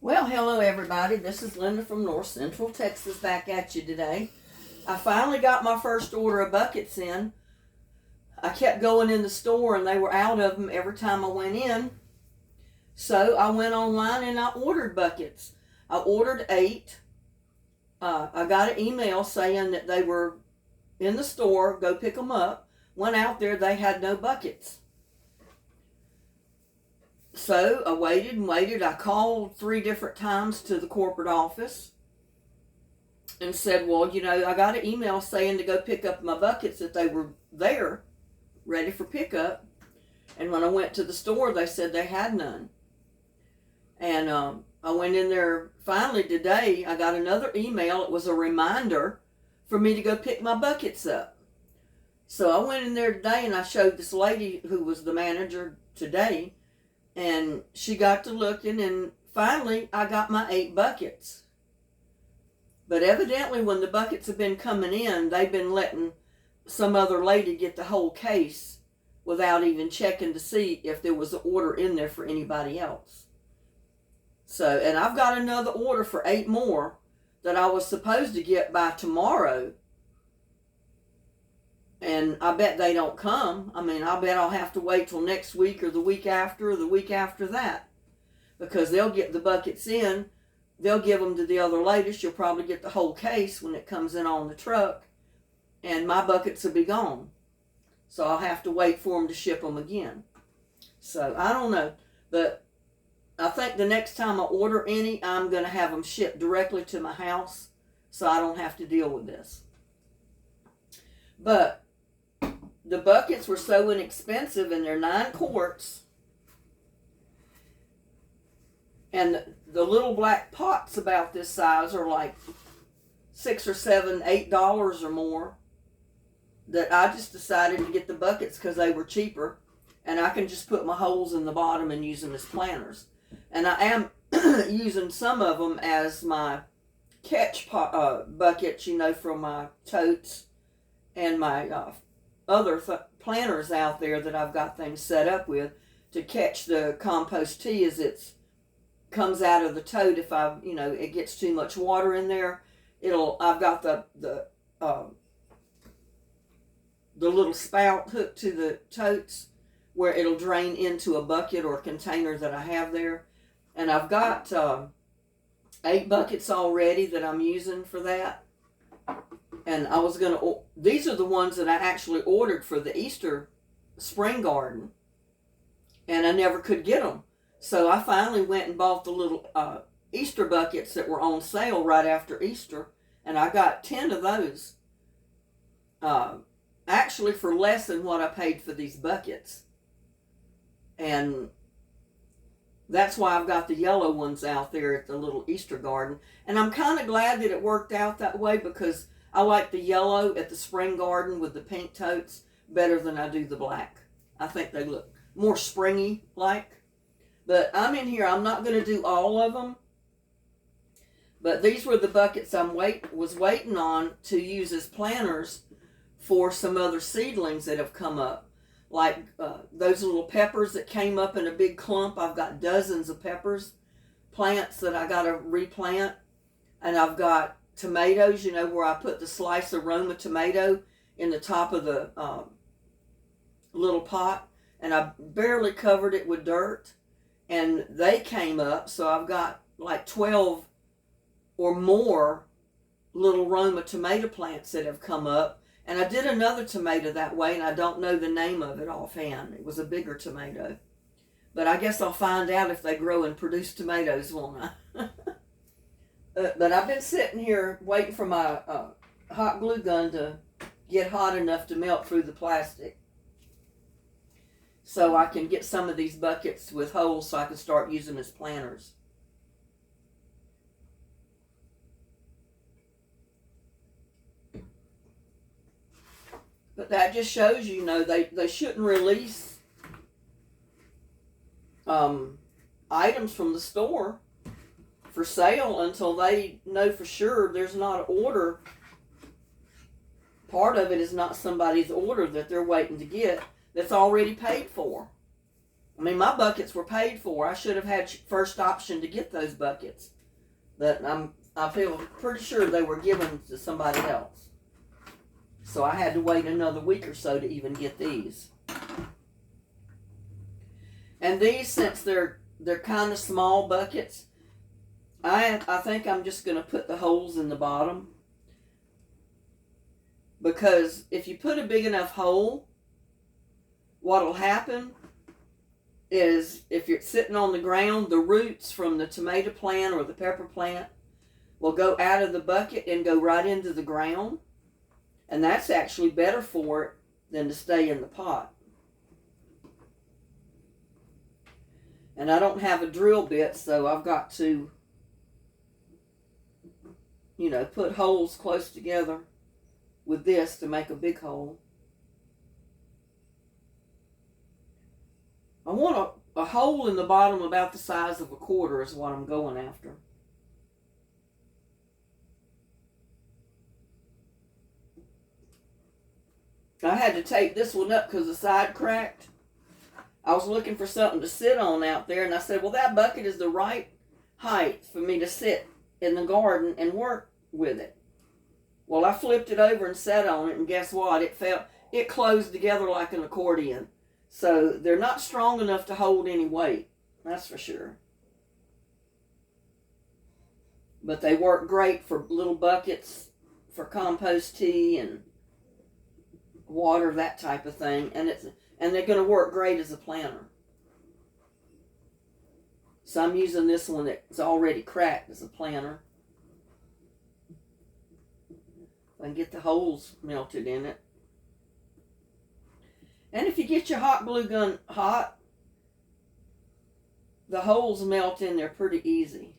Well, hello everybody. This is Linda from North Central Texas back at you today. I finally got my first order of buckets in. I kept going in the store and they were out of them every time I went in. So I went online and I ordered buckets. I ordered 8. I got an email saying that they were in the store, go pick them up. Went out there, they had no buckets. So I waited and waited. I called 3 different times to the corporate office and said, well, I got an email saying to go pick up my buckets, that they were there, ready for pickup. And when I went to the store, they said they had none. And I went in there finally today. I got another email. It was a reminder for me to go pick my buckets up. So I went in there today and I showed this lady who was the manager today. And she got to looking, and finally I got my 8 buckets. But evidently when the buckets have been coming in, they've been letting some other lady get the whole case without even checking to see if there was an order in there for anybody else. So, and I've got another order for 8 more that I was supposed to get by tomorrow. And I bet they don't come. I mean, I bet I'll have to wait till next week or the week after or the week after that. Because they'll get the buckets in. They'll give them to the other lady. She'll probably get the whole case when it comes in on the truck. And my buckets will be gone. So I'll have to wait for them to ship them again. So I don't know. But I think the next time I order any, I'm going to have them shipped directly to my house. So I don't have to deal with this. But the buckets were so inexpensive, and they're 9 quarts. And the little black pots about this size are like $6 or $7, $8 or more. That I just decided to get the buckets because they were cheaper. And I can just put my holes in the bottom and use them as planters. And I am using some of them as my catch buckets, from my totes and my other planters out there that I've got things set up with to catch the compost tea as it comes out of the tote. If it gets too much water in there, I've got the little spout hooked to the totes where it'll drain into a bucket or a container that I have there. And I've got 8 buckets already that I'm using for that. And I was these are the ones that I actually ordered for the Easter spring garden. And I never could get them. So I finally went and bought the little Easter buckets that were on sale right after Easter. And I got 10 of those. Actually for less than what I paid for these buckets. And that's why I've got the yellow ones out there at the little Easter garden. And I'm kind of glad that it worked out that way, because I like the yellow at the spring garden with the pink totes better than I do the black. I think they look more springy like. But I'm in here. I'm not going to do all of them. But these were the buckets I was waiting on to use as planters for some other seedlings that have come up. Like those little peppers that came up in a big clump. I've got dozens of peppers plants that I got to replant. And I've got tomatoes, where I put the slice of Roma tomato in the top of the little pot. And I barely covered it with dirt. And they came up. So I've got like 12 or more little Roma tomato plants that have come up. And I did another tomato that way, and I don't know the name of it offhand. It was a bigger tomato. But I guess I'll find out if they grow and produce tomatoes, won't I? But I've been sitting here waiting for my hot glue gun to get hot enough to melt through the plastic. So I can get some of these buckets with holes so I can start using them as planters. But that just shows they shouldn't release items from the store for sale until they know for sure there's not an order. Part of it is not somebody's order that they're waiting to get that's already paid for. I mean, my buckets were paid for. I should have had first option to get those buckets. But I feel pretty sure they were given to somebody else. So I had to wait another week or so to even get these. And these, since they're kind of small buckets, I think I'm just going to put the holes in the bottom. Because if you put a big enough hole, what'll happen is if you're sitting on the ground, the roots from the tomato plant or the pepper plant will go out of the bucket and go right into the ground. And that's actually better for it than to stay in the pot. And I don't have a drill bit, so I've got to, put holes close together with this to make a big hole. I want a hole in the bottom about the size of a quarter is what I'm going after. I had to tape this one up because the side cracked. I was looking for something to sit on out there, and I said, well, that bucket is the right height for me to sit in the garden and work with it. Well, I flipped it over and sat on it, and guess what? It closed together like an accordion. So they're not strong enough to hold any weight, that's for sure. But they work great for little buckets, for compost tea and water, that type of thing. And they're going to work great as a planter. So I'm using this one that's already cracked as a planter. I can get the holes melted in it. And if you get your hot glue gun hot, the holes melt in there pretty easy.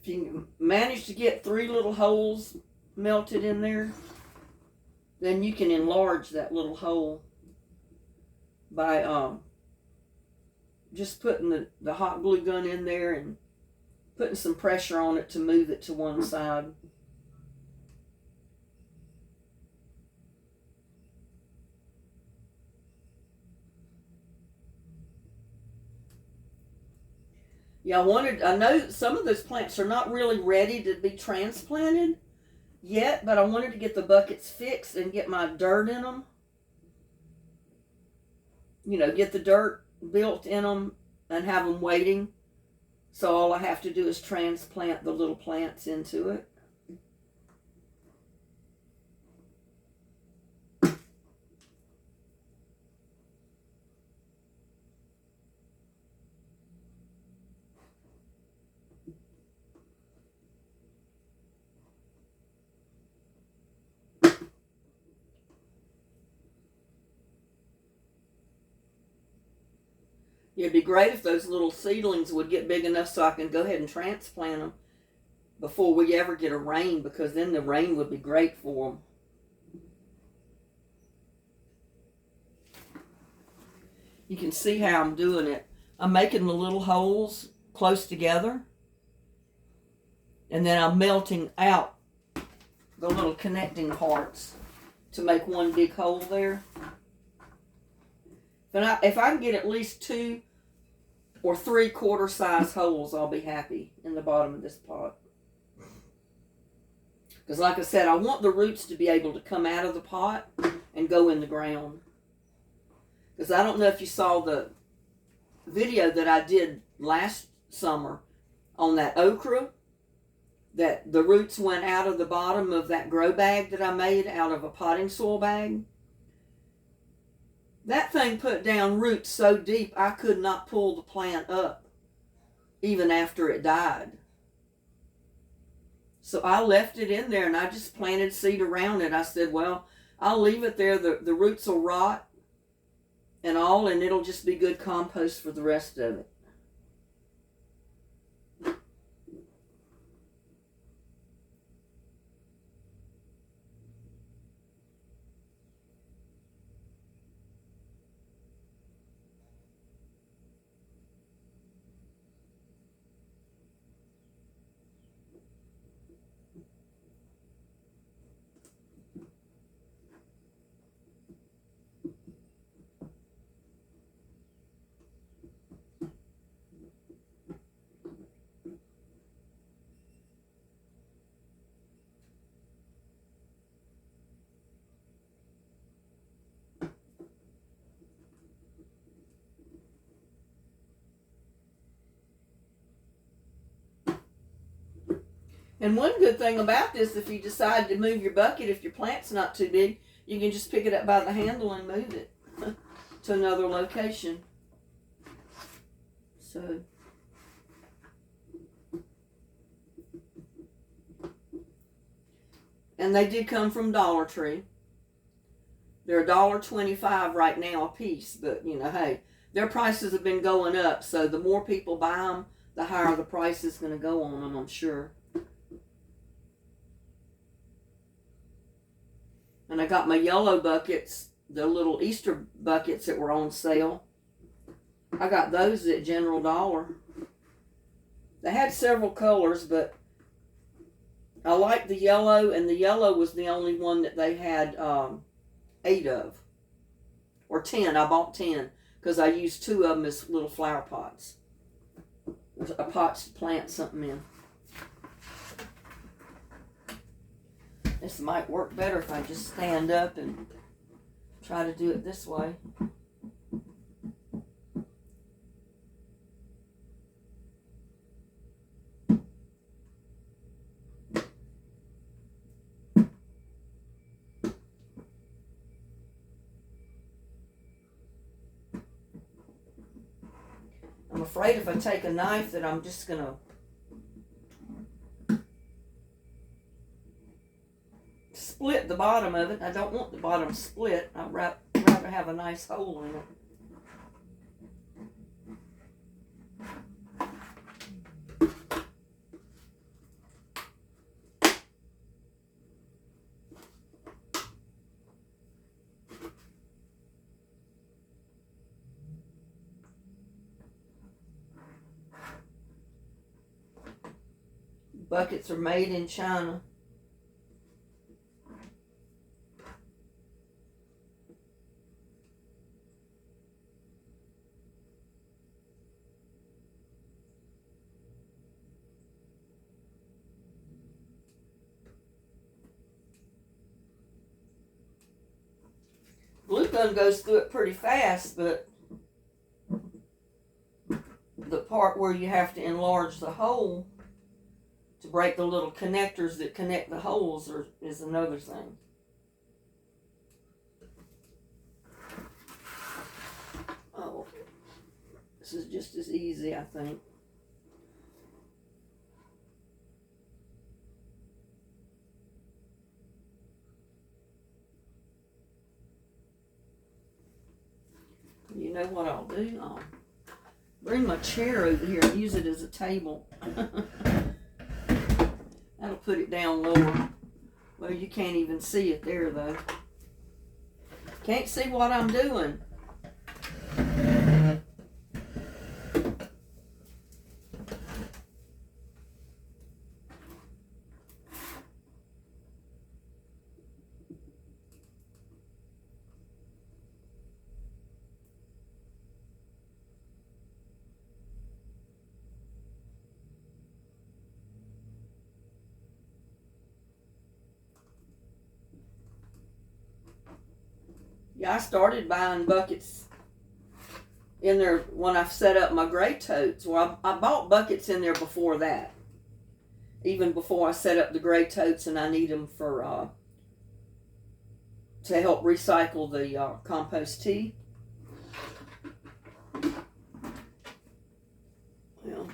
If you manage to get 3 little holes melted in there, then you can enlarge that little hole by just putting the hot glue gun in there and putting some pressure on it to move it to one side. Yeah, I know some of those plants are not really ready to be transplanted yet, but I wanted to get the buckets fixed and get my dirt in them. Get the dirt built in them and have them waiting. So all I have to do is transplant the little plants into it. It'd be great if those little seedlings would get big enough so I can go ahead and transplant them before we ever get a rain, because then the rain would be great for them. You can see how I'm doing it. I'm making the little holes close together, and then I'm melting out the little connecting parts to make one big hole there. But if I can get at least 2 or 3 quarter size holes, I'll be happy in the bottom of this pot. Because like I said, I want the roots to be able to come out of the pot and go in the ground. Because I don't know if you saw the video that I did last summer on that okra, that the roots went out of the bottom of that grow bag that I made out of a potting soil bag. That thing put down roots so deep I could not pull the plant up even after it died. So I left it in there and I just planted seed around it. I said, well, I'll leave it there. The roots will rot and all, and it'll just be good compost for the rest of it. And one good thing about this, if you decide to move your bucket, if your plant's not too big, you can just pick it up by the handle and move it to another location. So, and they did come from Dollar Tree. They're $1.25 right now a piece, but you know, hey, their prices have been going up, so the more people buy them, the higher the price is going to go on them, I'm sure. And I got my yellow buckets, the little Easter buckets that were on sale. I got those at General Dollar. They had several colors, but I liked the yellow, and the yellow was the only one that they had 8 of. Or 10. I bought 10 because I used 2 of them as little flower pots. A pots to plant something in. This might work better if I just stand up and try to do it this way. I'm afraid if I take a knife that I'm just going to split the bottom of it. I don't want the bottom split. I'd rather have a nice hole in it. Buckets are made in China. Glue gun goes through it pretty fast, but the part where you have to enlarge the hole to break the little connectors that connect the holes is another thing. Oh, this is just as easy, I think. You know what I'll do? I'll bring my chair over here and use it as a table. That'll put it down lower. Well, you can't even see it there, though. Can't see what I'm doing. Yeah, I started buying buckets in there when I set up my gray totes. Well, I bought buckets in there before that. Even before I set up the gray totes, and I need them for to help recycle the compost tea. Well,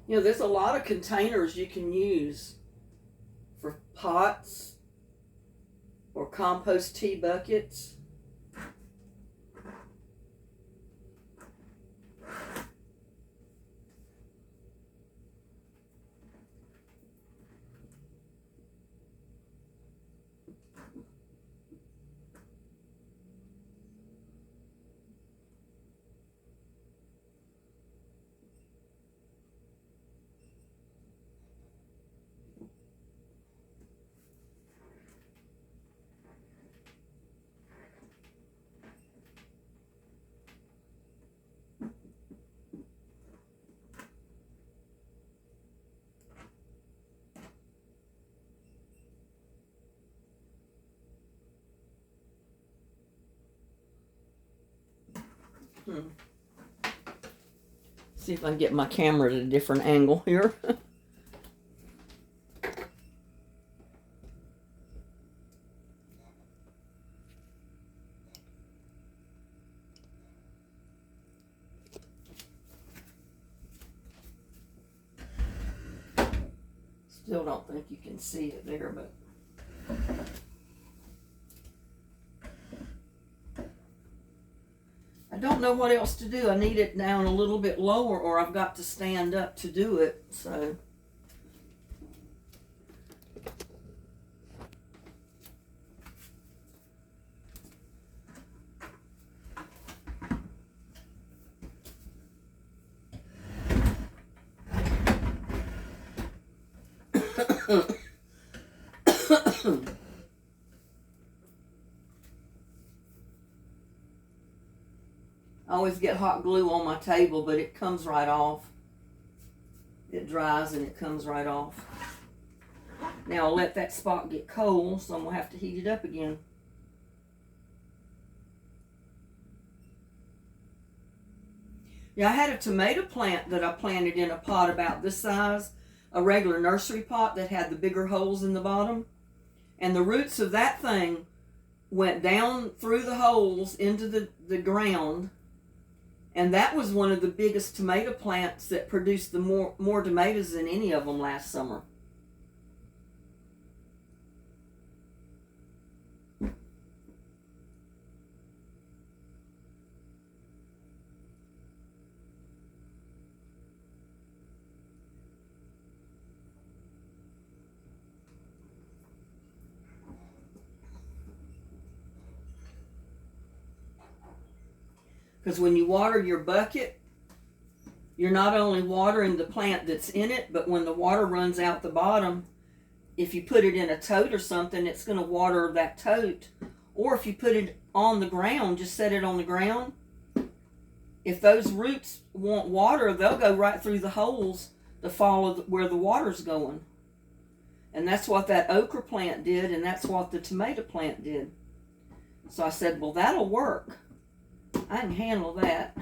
you know, there's a lot of containers you can use for pots or compost tea buckets. See if I can get my camera at a different angle here. Still don't think you can see it there, but I don't know what else to do. I need it down a little bit lower, or I've got to stand up to do it, so. I always get hot glue on my table, but it comes right off. It dries and it comes right off. Now I'll let that spot get cold, so I'm going to have to heat it up again. Yeah, I had a tomato plant that I planted in a pot about this size, a regular nursery pot that had the bigger holes in the bottom. And the roots of that thing went down through the holes into the ground. And that was one of the biggest tomato plants that produced the more tomatoes than any of them last summer. Because when you water your bucket, you're not only watering the plant that's in it, but when the water runs out the bottom, if you put it in a tote or something, it's going to water that tote. Or if you put it on the ground, just set it on the ground. If those roots want water, they'll go right through the holes to follow where the water's going. And that's what that okra plant did, and that's what the tomato plant did. So I said, well, that'll work. I can handle that.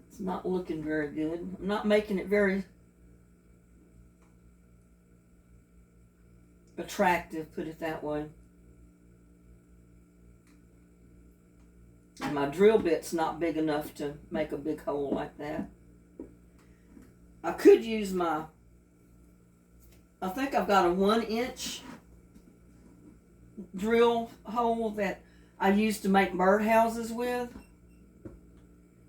It's not looking very good. I'm not making it very attractive, put it that way. And my drill bit's not big enough to make a big hole like that. I could use I think I've got a 1-inch drill hole that I used to make birdhouses with.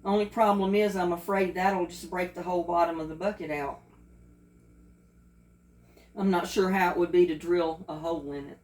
Only problem is I'm afraid that'll just break the whole bottom of the bucket out. I'm not sure how it would be to drill a hole in it.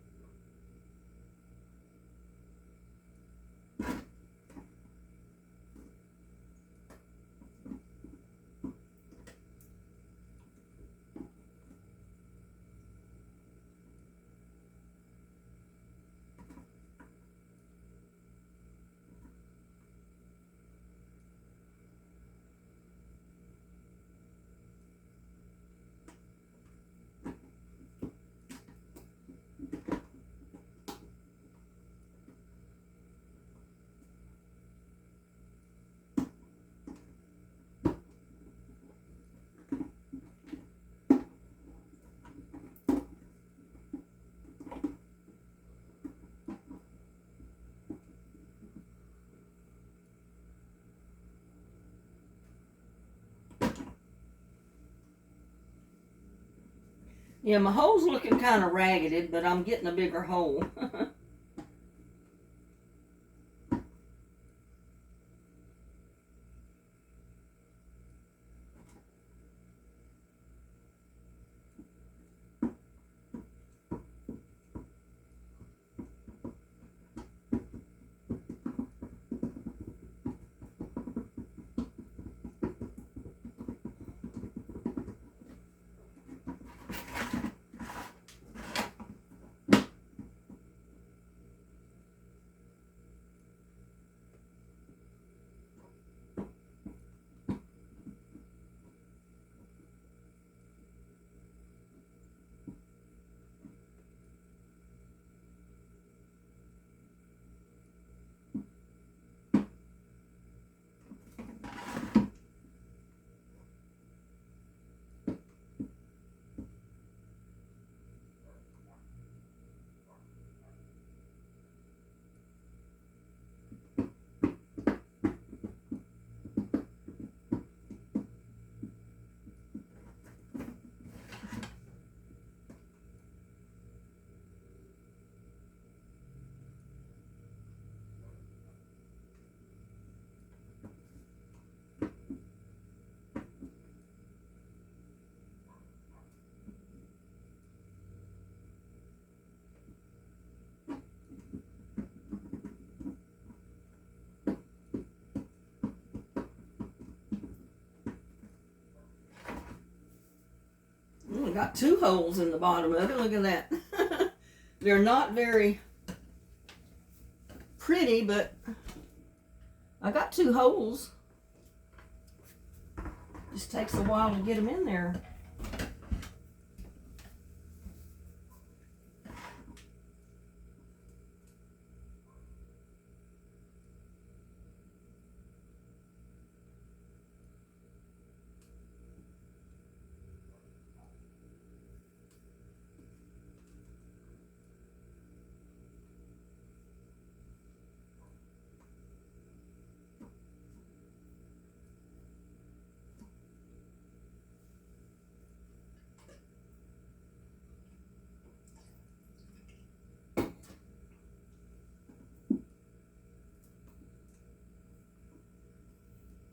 Yeah, my hole's looking kind of ragged, but I'm getting a bigger hole. got 2 holes in the bottom of it. Look at that. They're not very pretty, but I got 2 holes. Just takes a while to get them in there.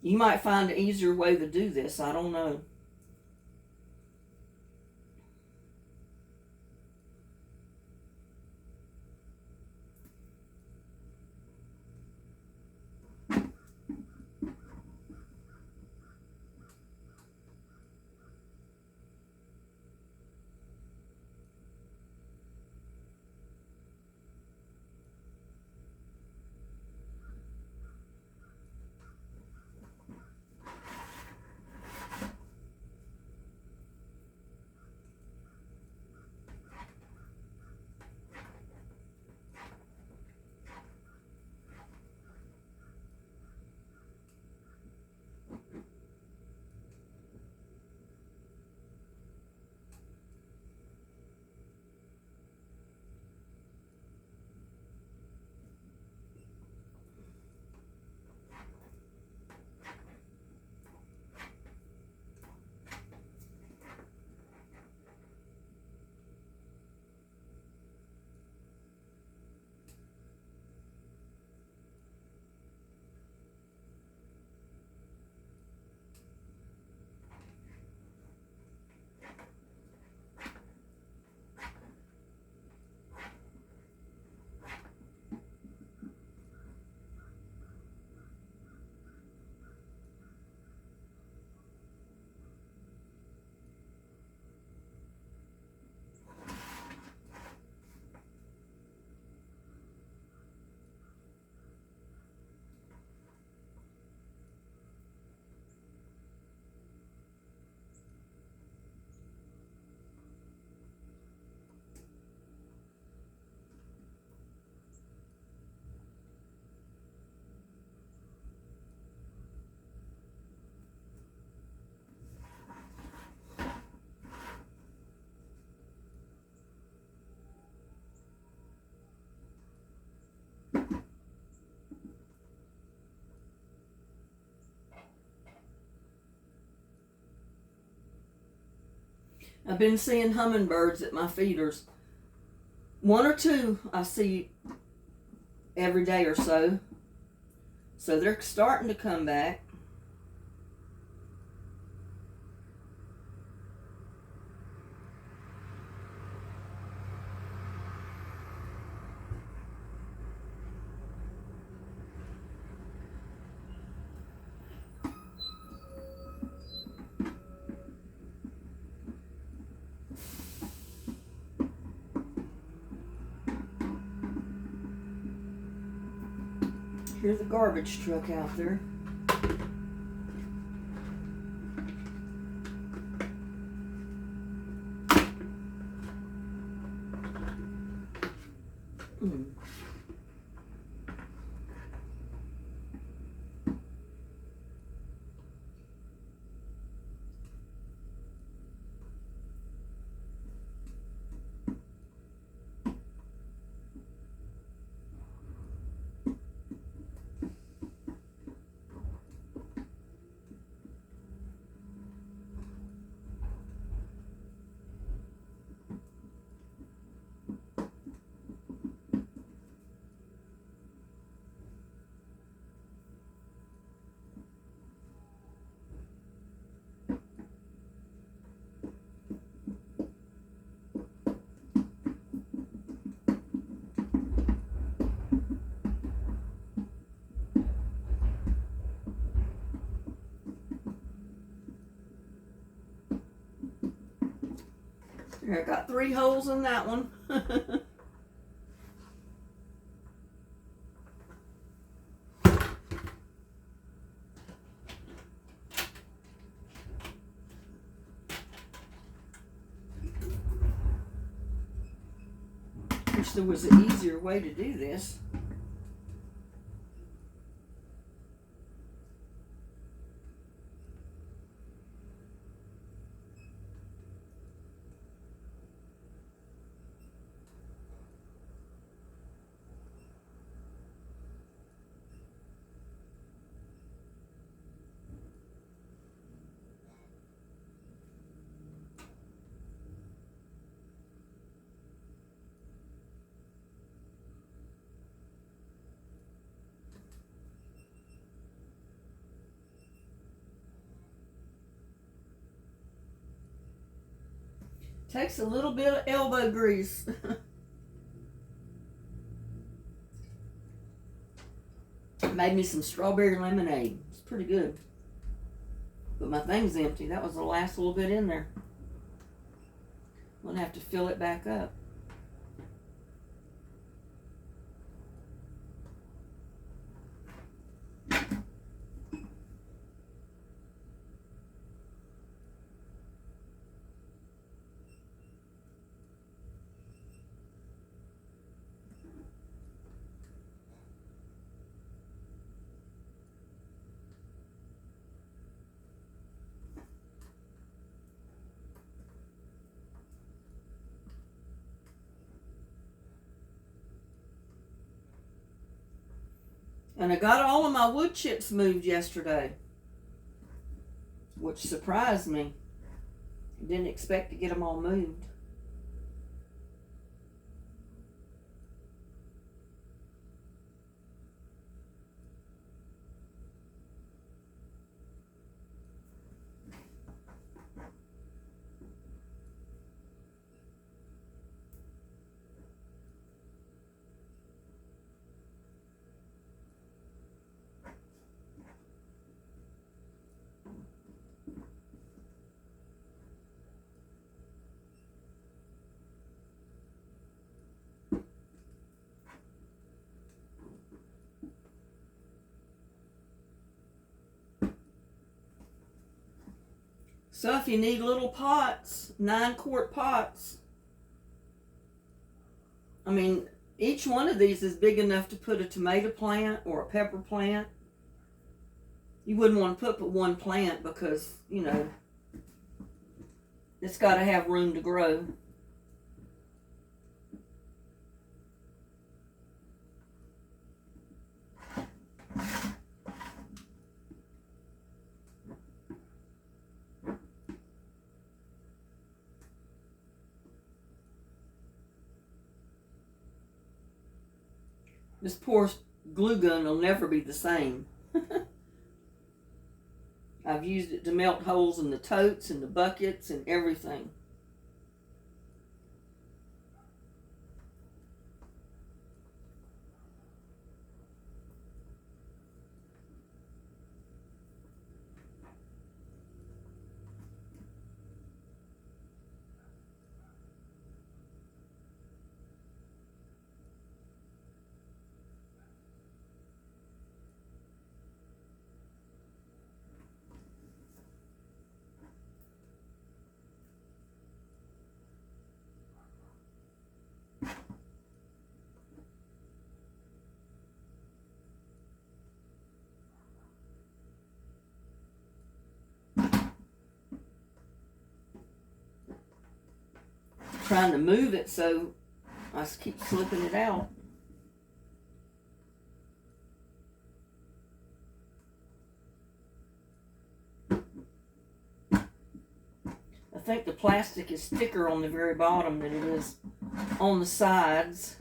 You might find an easier way to do this. I don't know. I've been seeing hummingbirds at my feeders. 1 or 2 I see every day or so. So they're starting to come back. Here's a garbage truck out there. Here, I got 3 holes in that one. Wish there was an easier way to do this. Takes a little bit of elbow grease. Made me some strawberry lemonade. It's pretty good. But my thing's empty. That was the last little bit in there. I'm gonna have to fill it back up. And I got all of my wood chips moved yesterday, which surprised me. I didn't expect to get them all moved. So if you need little pots, 9-quart pots, I mean, each one of these is big enough to put a tomato plant or a pepper plant. You wouldn't want to put but one plant because, you know, it's got to have room to grow. This poor glue gun will never be the same. I've used it to melt holes in the totes and the buckets and everything. Trying to move it so I just keep slipping it out. I think the plastic is thicker on the very bottom than it is on the sides.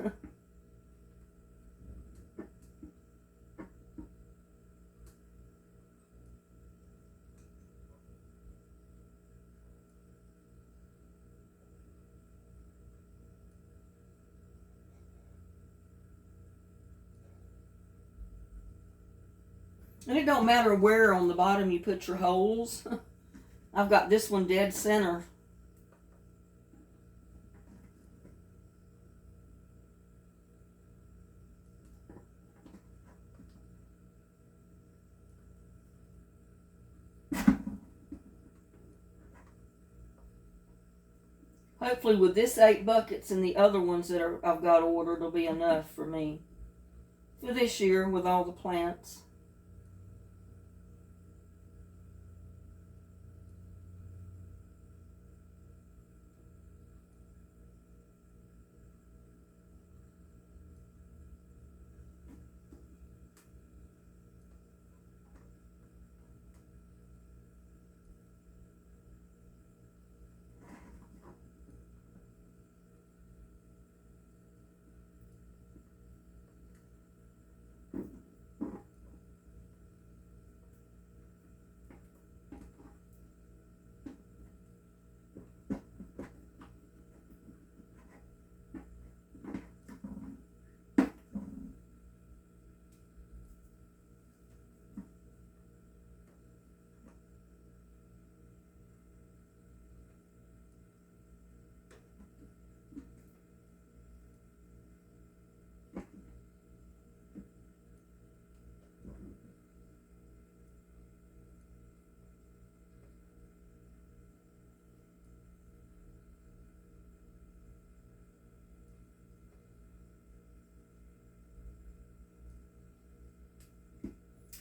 And it don't matter where on the bottom you put your holes. I've got this one dead center. Hopefully with this 8 buckets and the other ones that I've got ordered will be enough for me for this year with all the plants.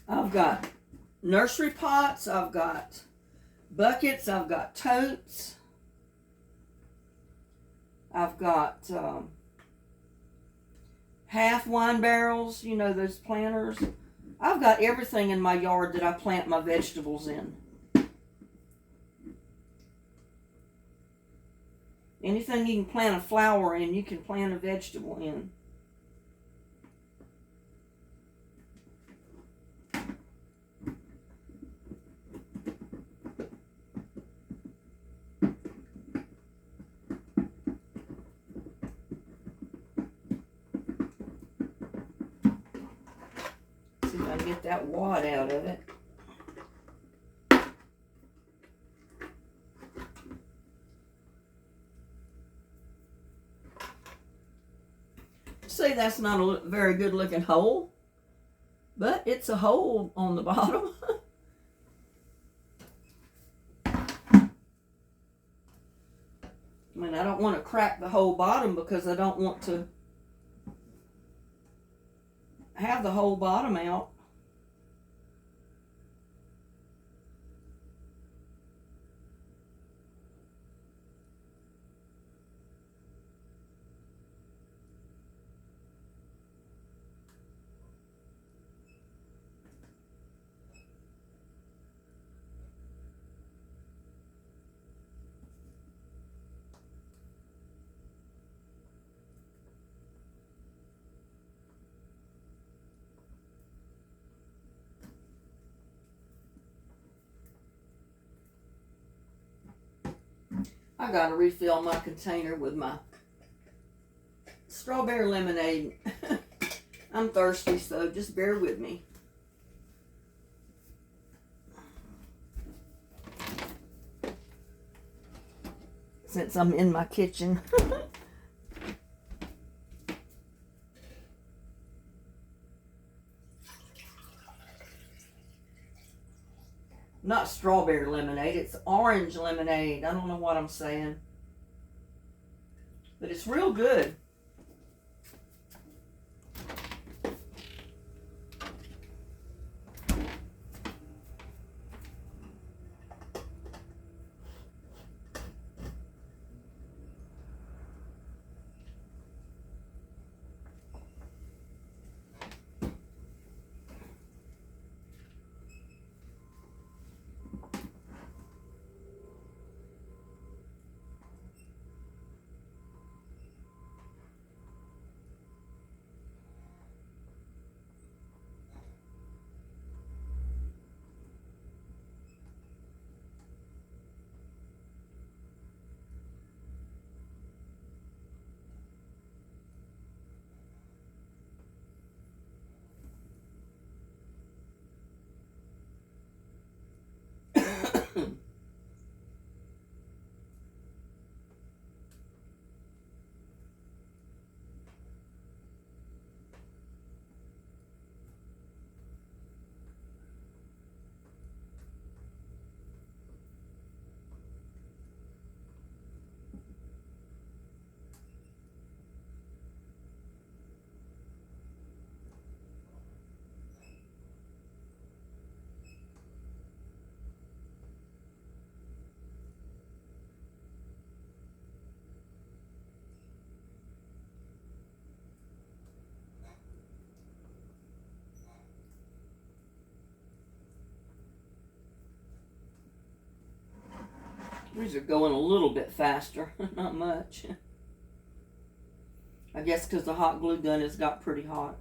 I've got nursery pots, I've got buckets, I've got totes, I've got half wine barrels, you know, those planters. I've got everything in my yard that I plant my vegetables in. Anything you can plant a flower in, you can plant a vegetable in. See if I can get that wad out of it. See, that's not a very good looking hole, but it's a hole on the bottom. I mean, I don't want to crack the whole bottom because I don't want to have the whole bottom out. I gotta refill my container with my strawberry lemonade. I'm thirsty, so just bear with me. Since I'm in my kitchen. Not strawberry lemonade, it's orange lemonade. I don't know what I'm saying. But it's real good. These are going a little bit faster, not much. I guess because the hot glue gun has got pretty hot.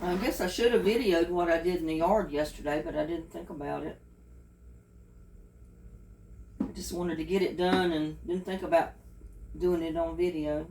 I guess I should have videoed what I did in the yard yesterday, but I didn't think about it. I just wanted to get it done and didn't think about doing it on video.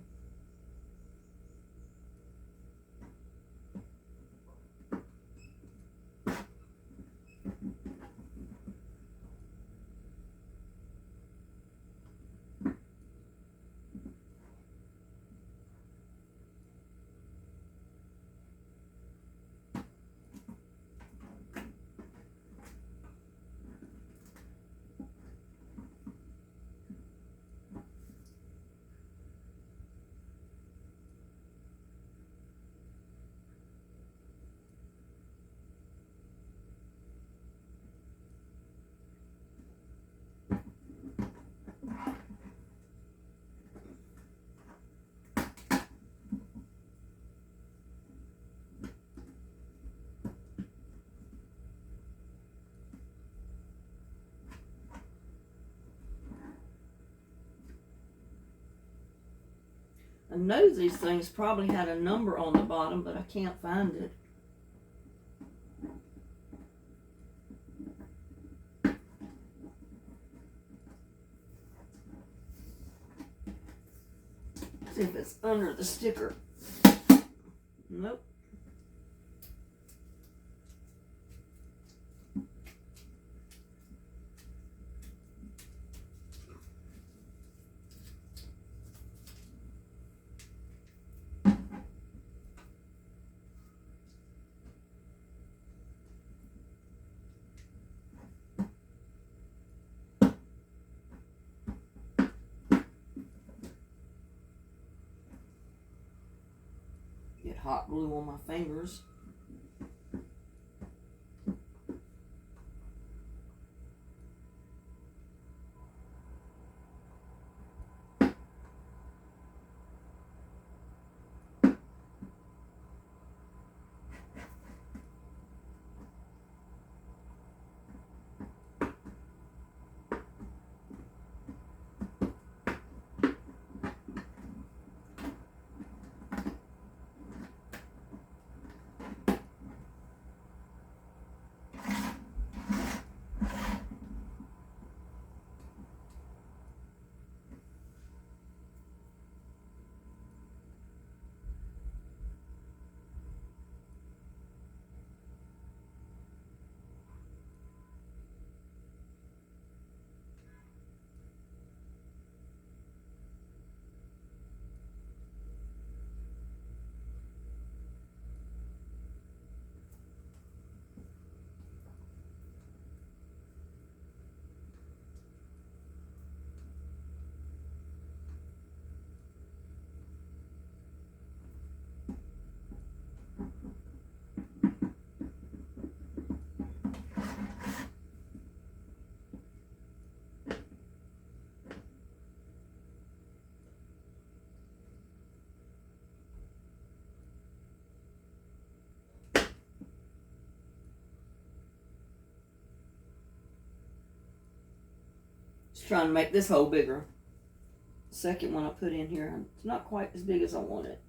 I know these things probably had a number on the bottom, but I can't find it. See if it's under the sticker. Nope. Get hot glue on my fingers. trying to make this hole bigger. Second one I put in here, it's not quite as big as I want it.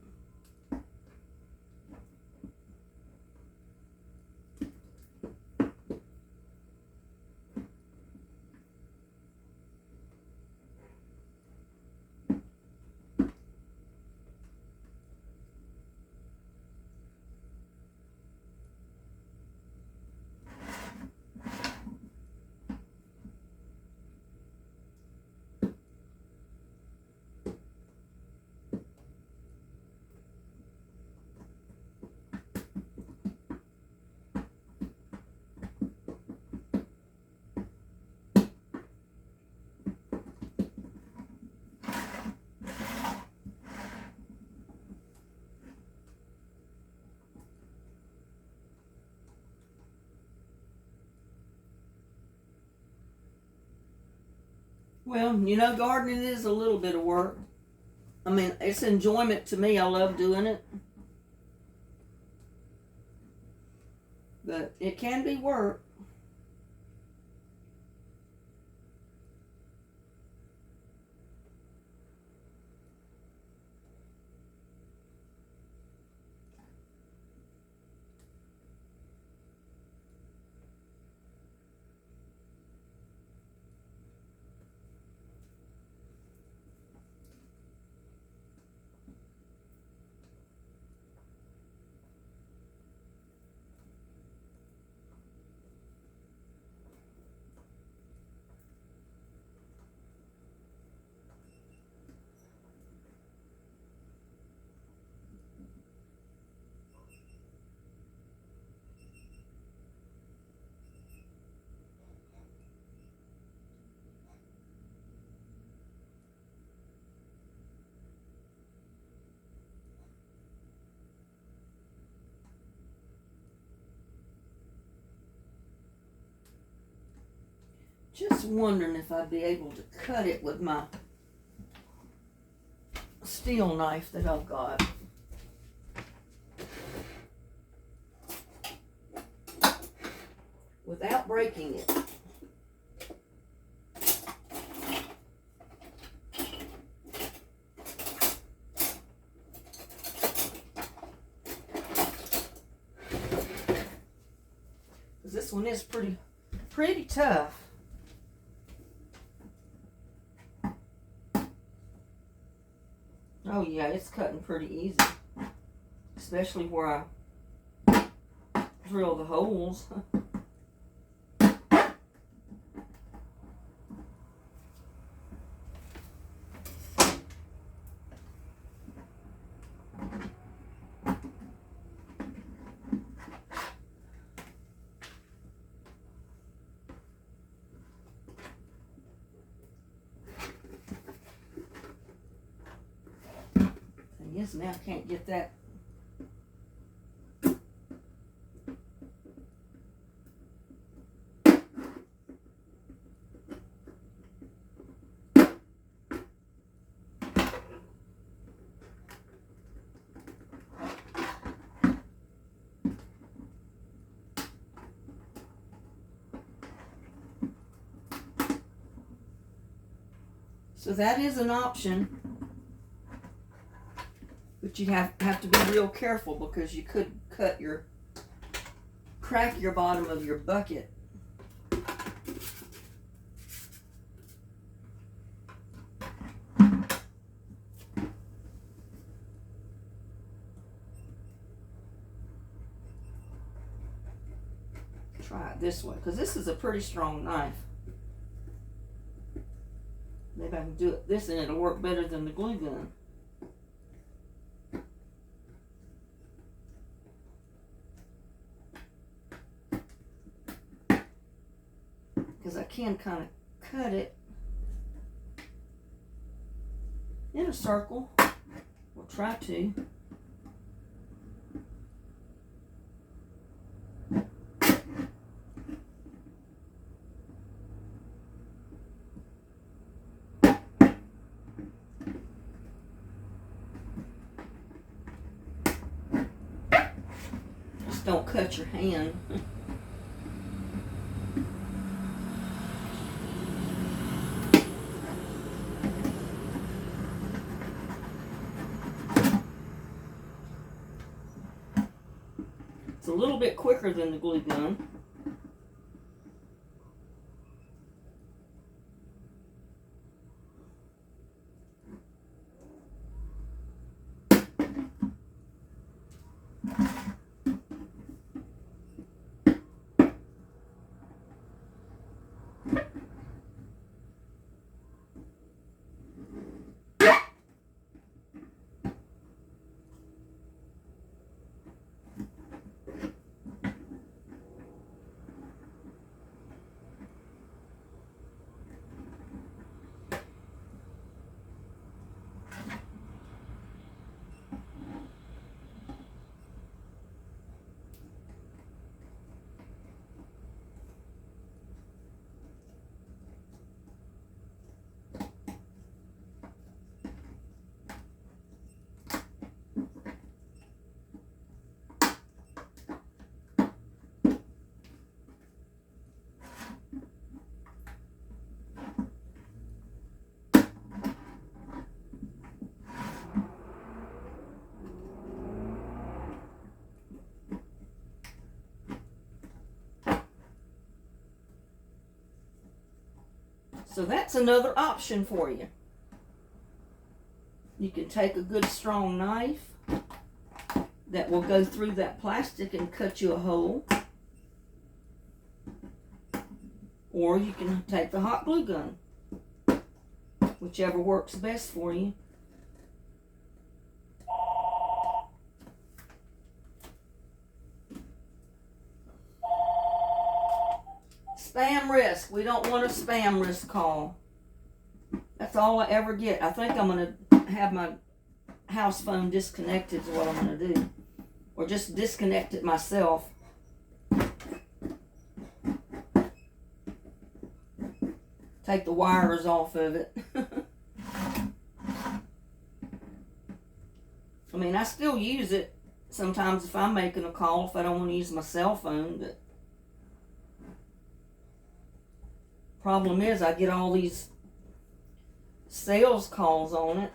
Well, you know, gardening is a little bit of work. I mean, it's enjoyment to me. I love doing it. But it can be work. Just wondering if I'd be able to cut it with my steel knife that I've got. Without breaking it. Because this one is pretty tough. Oh yeah, it's cutting pretty easy. Especially where I drill the holes. Yes, now I can't get that. So that is an option. But you have to be real careful because you could crack your bottom of your bucket. Try it this way because this is a pretty strong knife. Maybe I can do it this and it'll work better than the glue gun. Because I can kind of cut it in a circle. We'll try to. Just don't cut your hand. It's a little bit quicker than the glue gun. So that's another option for you. You can take a good strong knife that will go through that plastic and cut you a hole. Or you can take the hot glue gun, whichever works best for you. Spam risk. We don't want a spam risk call. That's all I ever get. I think I'm going to have my house phone disconnected is what I'm going to do. Or just disconnect it myself. Take the wires off of it. I mean, I still use it sometimes if I'm making a call, if I don't want to use my cell phone, but problem is I get all these sales calls on it.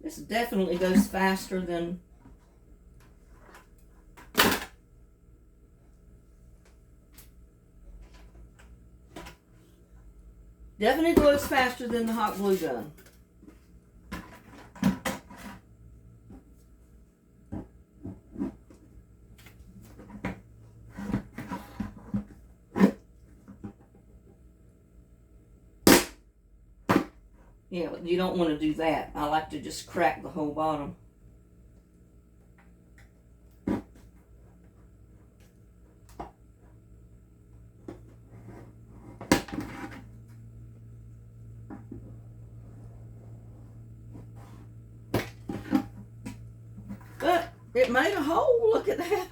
This definitely goes faster than the hot glue gun. Yeah, but you don't want to do that. I like to just crack the whole bottom. But it made a hole. Look at that.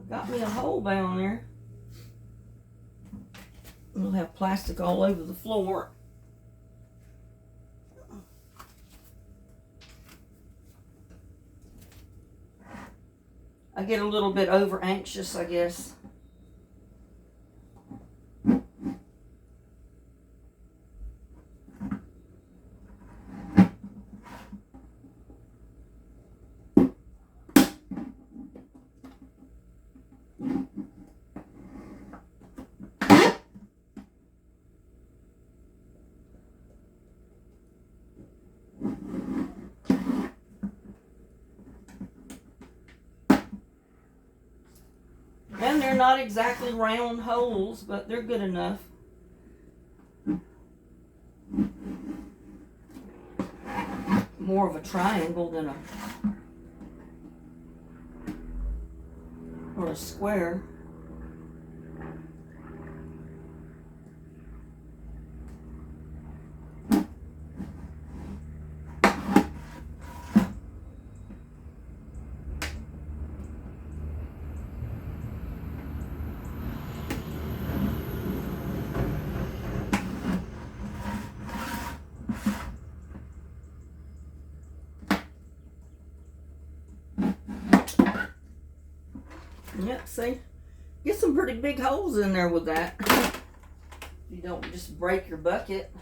Got me a hole down there. We'll have plastic all over the floor. I get a little bit over anxious, I guess. And they're not exactly round holes, but they're good enough. More of a triangle than a square. Yep, see? Get some pretty big holes in there with that. You don't just break your bucket.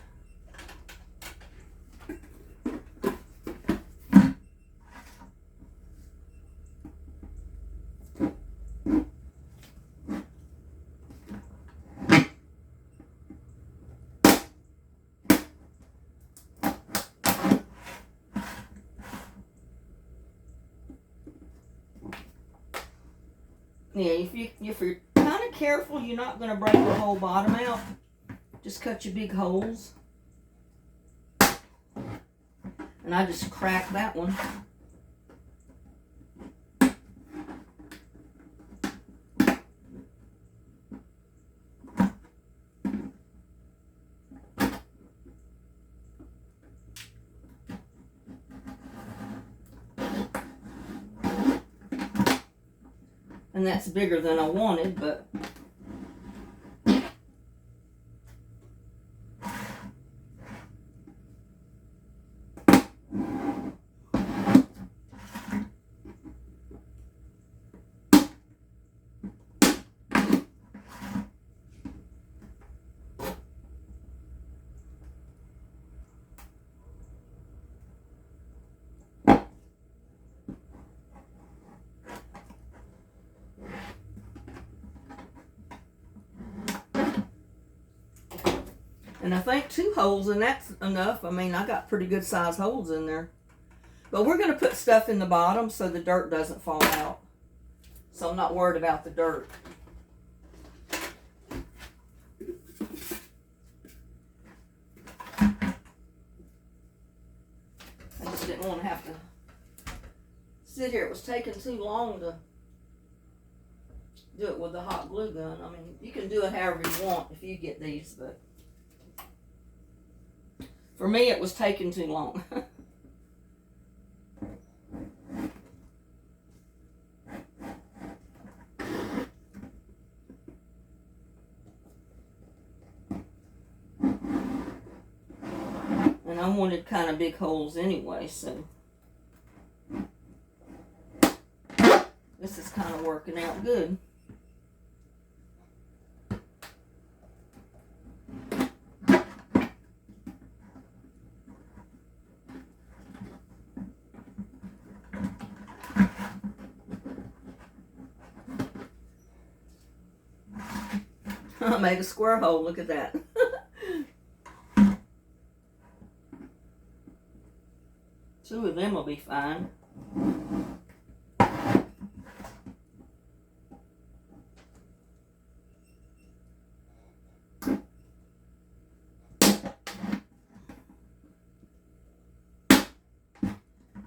Yeah, if you're kind of careful, you're not going to break the whole bottom out. Just cut your big holes. And I just cracked that one. And that's bigger than I wanted, but and I think 2 holes, and that's enough. I mean, I got pretty good size holes in there. But we're going to put stuff in the bottom so the dirt doesn't fall out. So I'm not worried about the dirt. I just didn't want to have to sit here. It was taking too long to do it with the hot glue gun. I mean, you can do it however you want if you get these, but for me, it was taking too long. And I wanted kind of big holes anyway, so this is kind of working out good. I made a square hole, look at that. Two of them will be fine.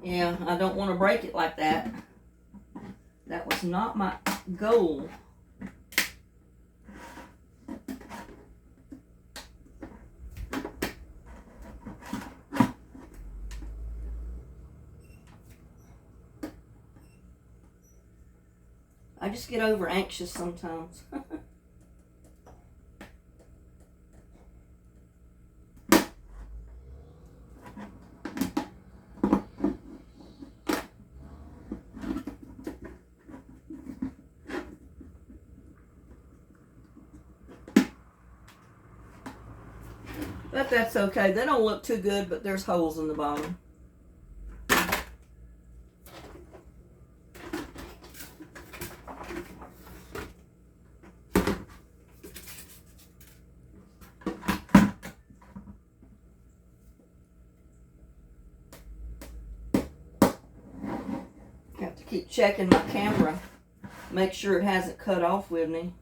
Yeah, I don't want to break it like that. That was not my goal. I just get over anxious sometimes. But that's okay. They don't look too good, but there's holes in the bottom. Have to keep checking my camera, make sure it hasn't cut off with me.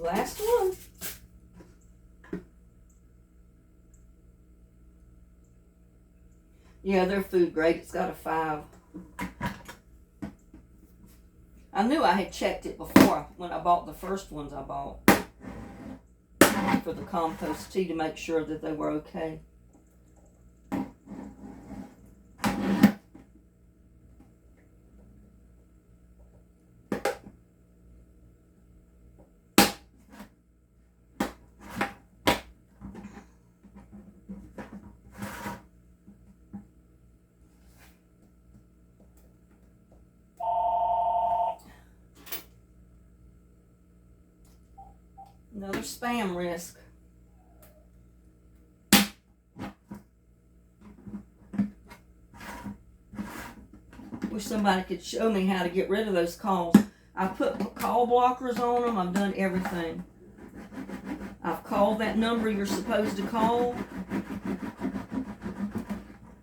Last one. Yeah, they're food grade. It's got a 5. I knew I had checked it before when I bought the first ones I bought for the compost tea to make sure that they were okay. Another spam risk. Wish somebody could show me how to get rid of those calls. I put call blockers on them. I've done everything. I've called that number you're supposed to call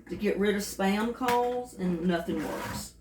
to get rid of spam calls, and nothing works.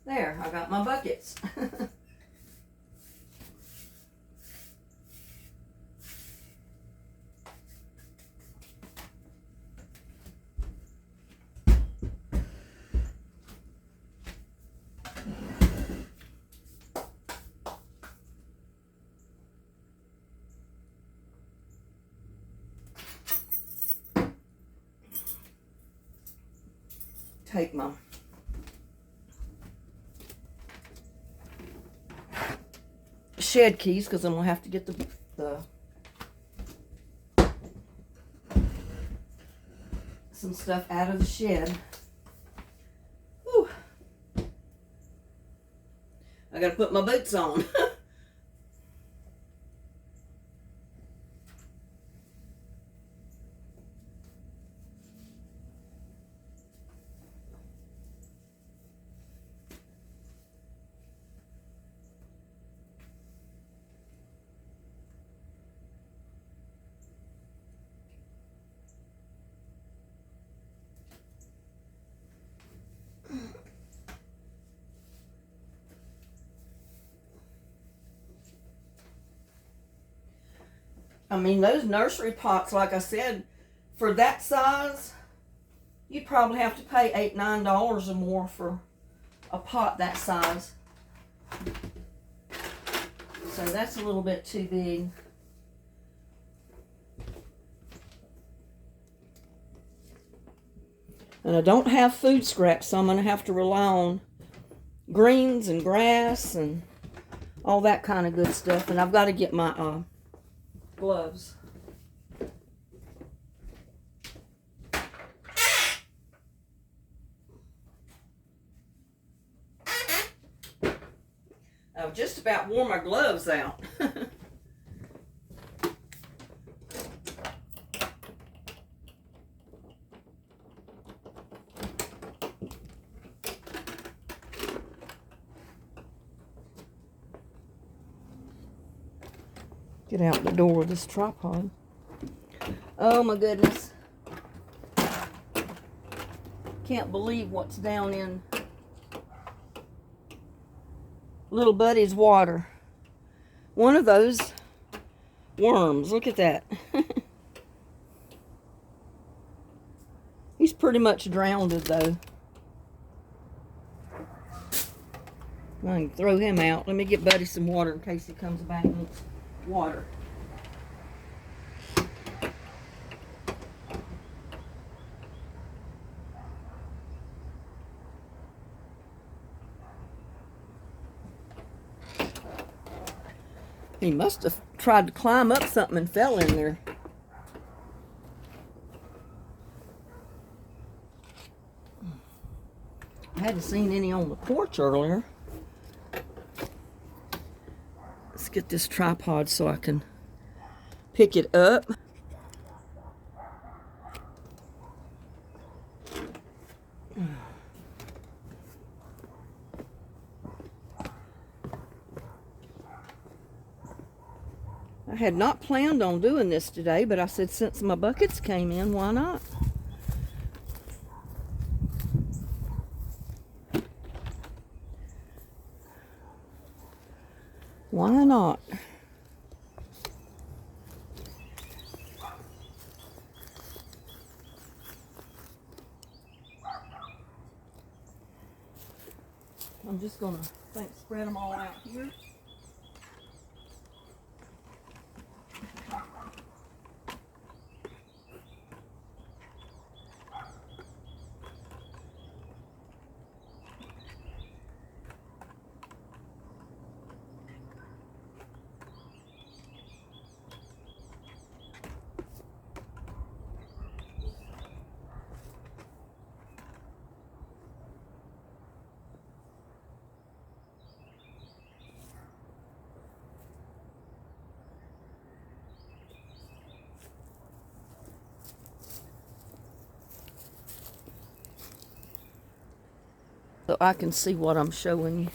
There, I got my buckets. Take my shed keys because I'm gonna have to get the some stuff out of the shed. Whew. I gotta put my boots on. I mean, those nursery pots, like I said, for that size, you'd probably have to pay $8, $9 or more for a pot that size. So that's a little bit too big. And I don't have food scraps, so I'm going to have to rely on greens and grass and all that kind of good stuff. And I've got to get my gloves. I've just about wore my gloves out. Get out the door with this tripod. Oh my goodness. Can't believe what's down in little buddy's water. One of those worms. Look at that. He's pretty much drowned though. I can throw him out. Let me get Buddy some water in case he comes back and needs water. He must have tried to climb up something and fell in there. I hadn't seen any on the porch earlier. Let's get this tripod so I can pick it up. I had not planned on doing this today, but I said since my buckets came in, why not? Why not? I'm just gonna spread them all out here. So I can see what I'm showing you.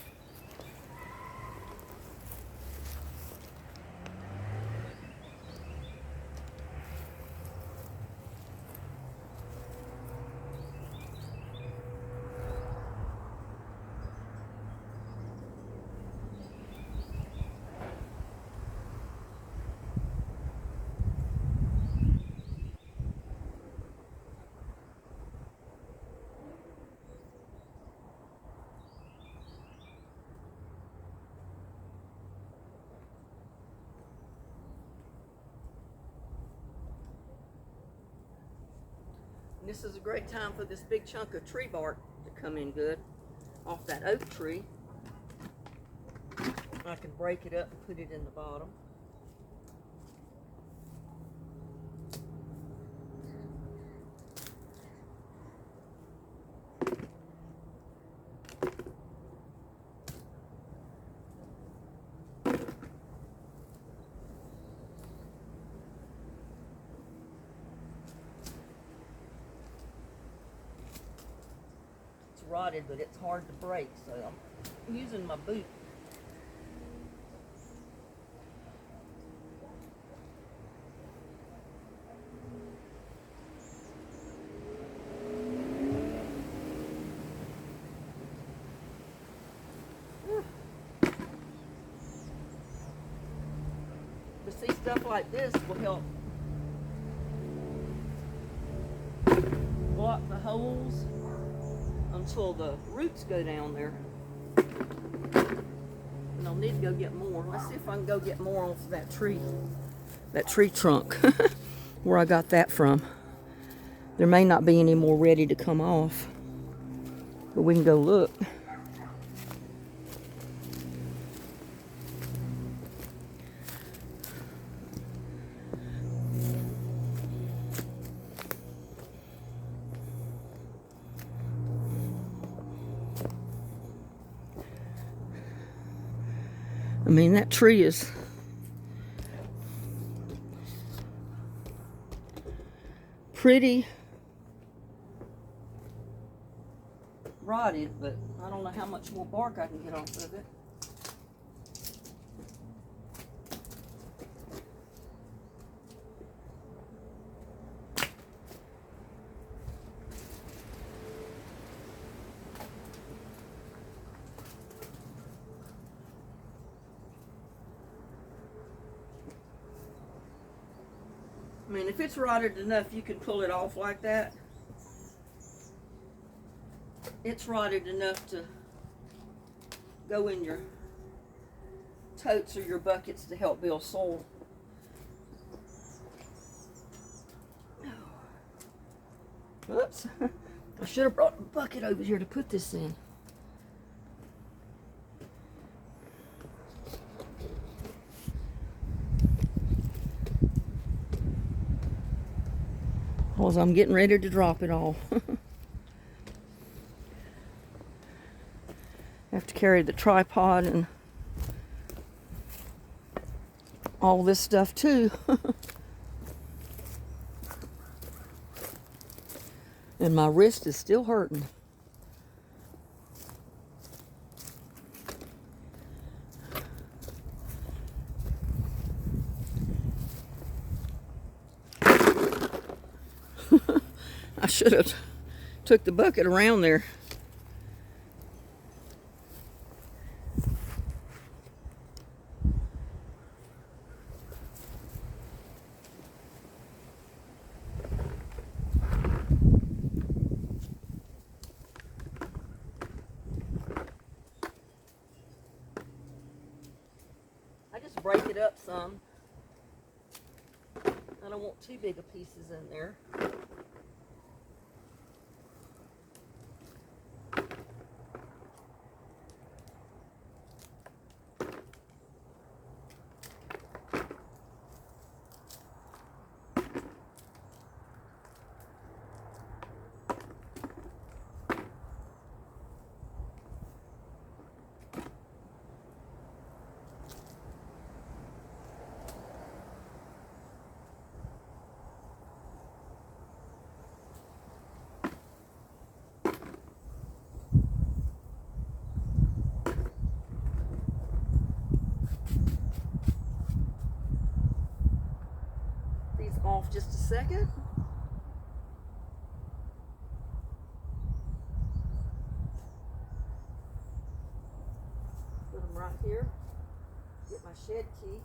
This is a great time for this big chunk of tree bark to come in good off that oak tree. I can break it up and put it in the bottom. Rotted, but it's hard to break, so I'm using my boot. But see, stuff like this will help block the holes until the roots go down there. And I'll need to go get more. Let's see if I can go get more off that tree trunk, where I got that from. There may not be any more ready to come off, but we can go look. I mean, that tree is pretty rotted, but I don't know how much more bark I can get off of it. I mean, if it's rotted enough, you can pull it off like that. It's rotted enough to go in your totes or your buckets to help build soil. Oops. I should have brought a bucket over here to put this in. because I'm getting ready to drop it all. I have to carry the tripod and all this stuff too. And my wrist is still hurting. I should have took the bucket around there. I just break it up some. I don't want too big of pieces in there. Off just a second. Put them right here. Get my shed key.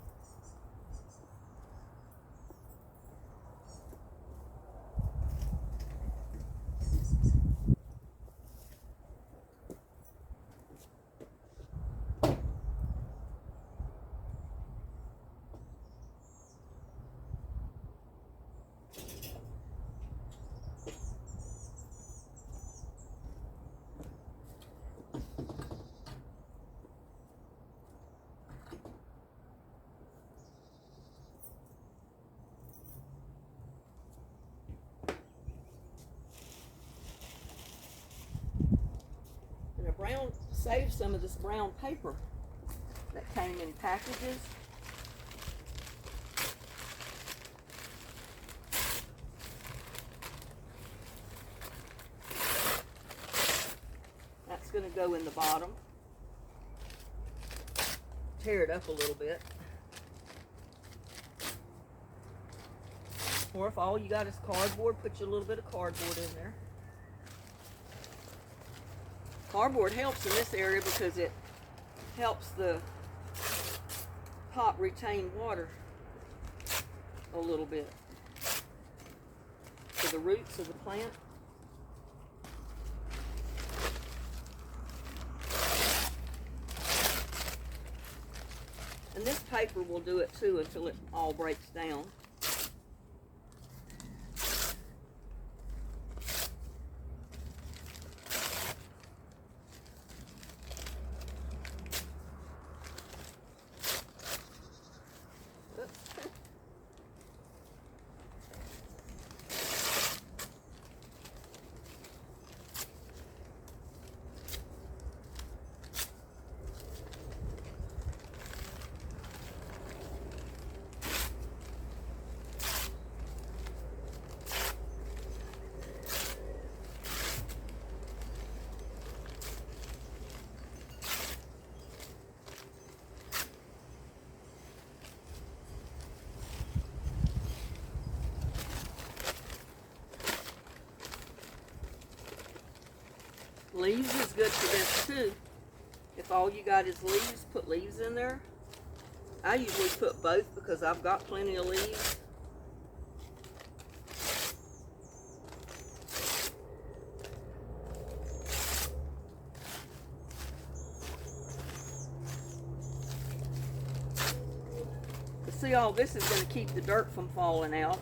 Save some of this brown paper that came in packages. That's going to go in the bottom. Tear it up a little bit. Or if all you got is cardboard, put you a little bit of cardboard in there. Cardboard helps in this area because it helps the pot retain water a little bit for the roots of the plant. And this paper will do it too until it all breaks down. Leaves is good for this too. If all you got is leaves, put leaves in there. I usually put both because I've got plenty of leaves. But see, all this is going to keep the dirt from falling out.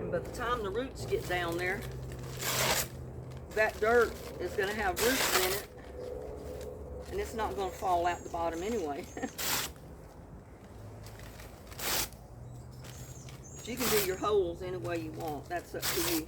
And by the time the roots get down there, that dirt is going to have roots in it, and it's not going to fall out the bottom anyway. But you can do your holes any way you want. That's up to you.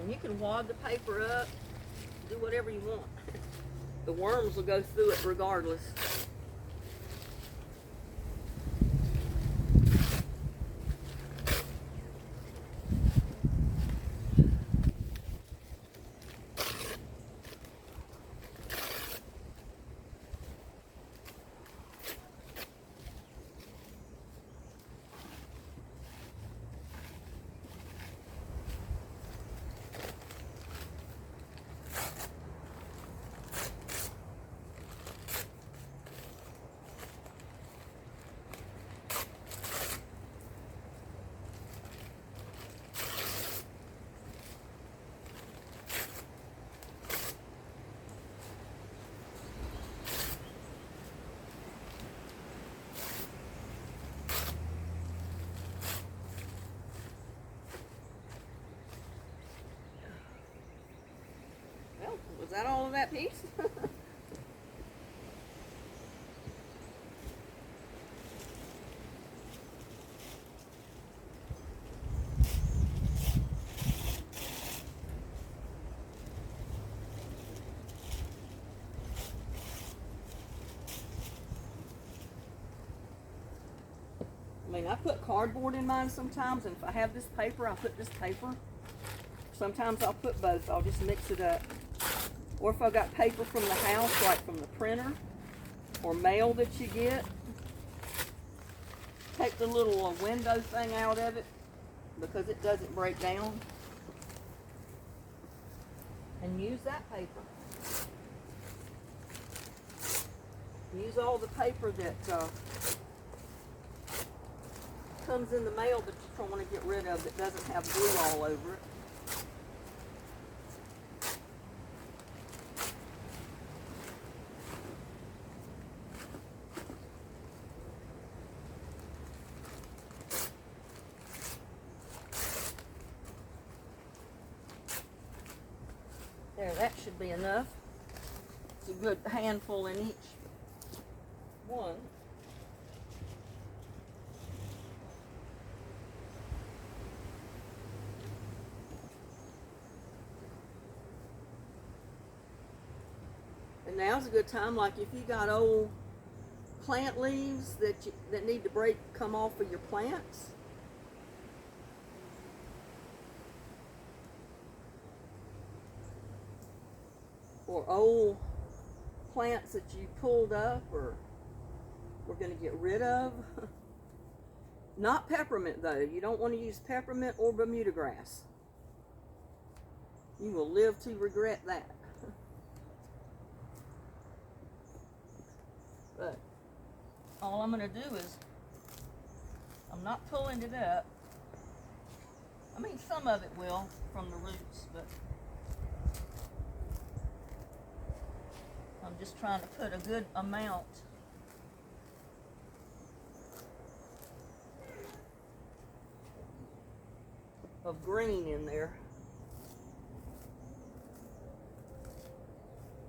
You can wad the paper up, do whatever you want. The worms will go through it regardless. Was that all of that piece? I mean, I put cardboard in mine sometimes, and if I have this paper, I put this paper. Sometimes I'll put both. I'll just mix it up. Or if I've got paper from the house, like from the printer or mail that you get, take the little window thing out of it because it doesn't break down, and use that paper. Use all the paper that comes in the mail that you don't want to get rid of, that doesn't have glue all over it. There, that should be enough. It's a good handful in each one. And now's a good time, like if you got old plant leaves that need to come off of your plants. Or old plants that you pulled up or we're going to get rid of. Not peppermint though. You don't want to use peppermint or Bermuda grass. You will live to regret that. But all I'm going to do is, I'm not pulling it up. I mean, some of it will from the roots, but I'm just trying to put a good amount of green in there.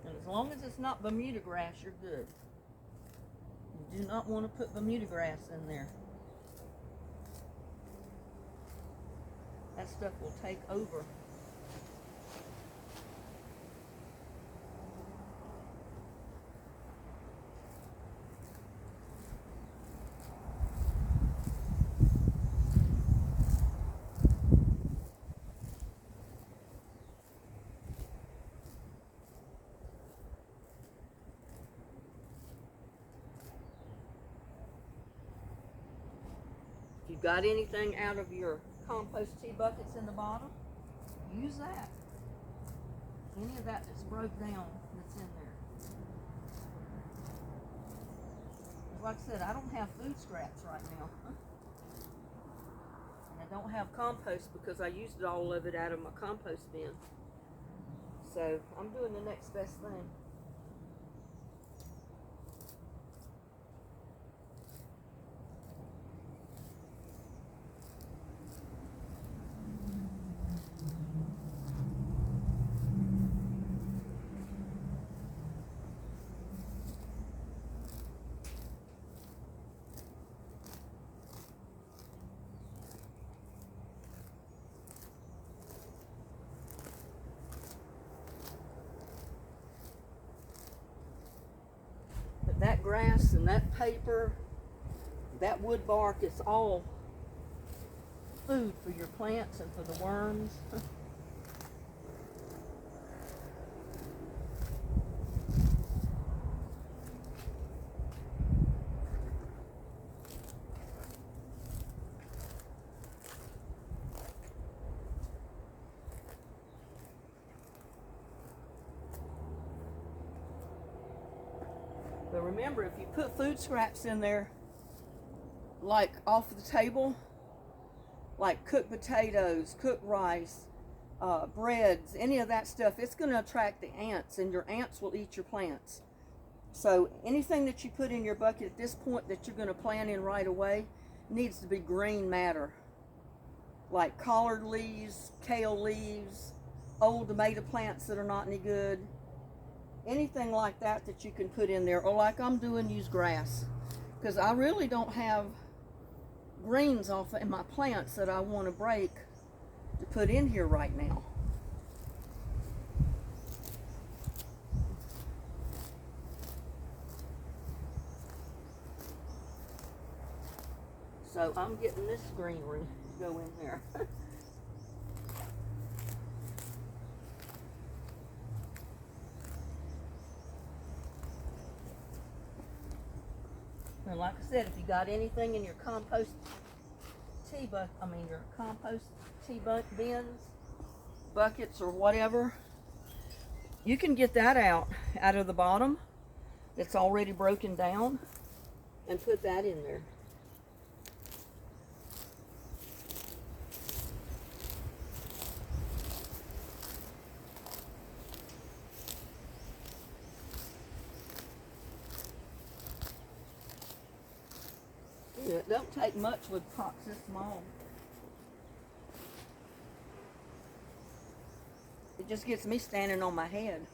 And as long as it's not Bermuda grass, you're good. You do not want to put Bermuda grass in there. That stuff will take over. got anything out of your compost tea buckets in the bottom, use that. Any of that that's broke down that's in there. Like I said, I don't have food scraps right now. And I don't have compost because I used all of it out of my compost bin. So I'm doing the next best thing. That grass and that paper, that wood bark, it's all food for your plants and for the worms. But remember, if you put food scraps in there, like off the table, like cooked potatoes, cooked rice, breads, any of that stuff, it's going to attract the ants, and your ants will eat your plants. So anything that you put in your bucket at this point that you're going to plant in right away needs to be green matter, like collard leaves, kale leaves, old tomato plants that are not any good. Anything like that that you can put in there, or like I'm doing, use grass, because I really don't have greens off in my plants that I want to break to put in here right now. So I'm getting this greenery to go in there. And like I said, if you got anything in your compost tea bins, buckets, or whatever, you can get that out of the bottom that's already broken down and put that in there. It don't take much with pots this small. It just gets me standing on my head.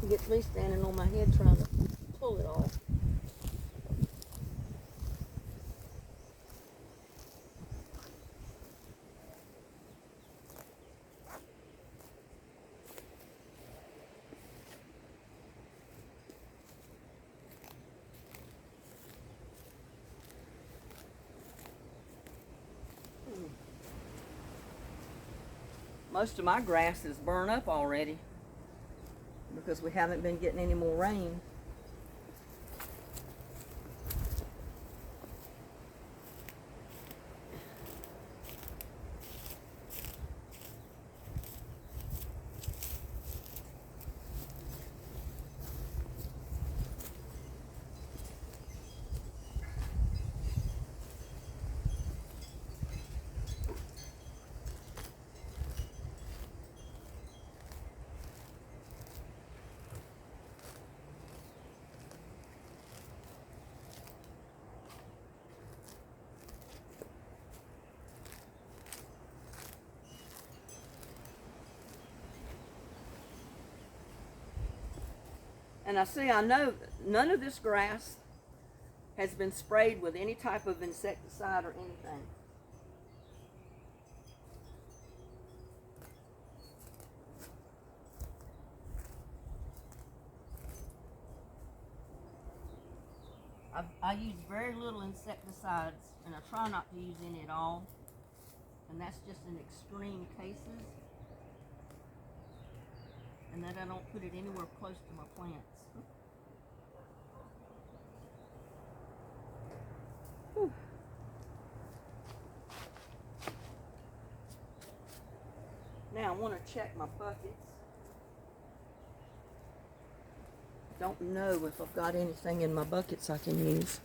It gets me standing on my head trying to pull it off. Most of my grass is burnt up already because we haven't been getting any more rain. And I know none of this grass has been sprayed with any type of insecticide or anything. I use very little insecticides, and I try not to use any at all. And that's just in extreme cases. And that I don't put it anywhere close to my plants. Now I want to check my buckets. Don't know if I've got anything in my buckets I can use.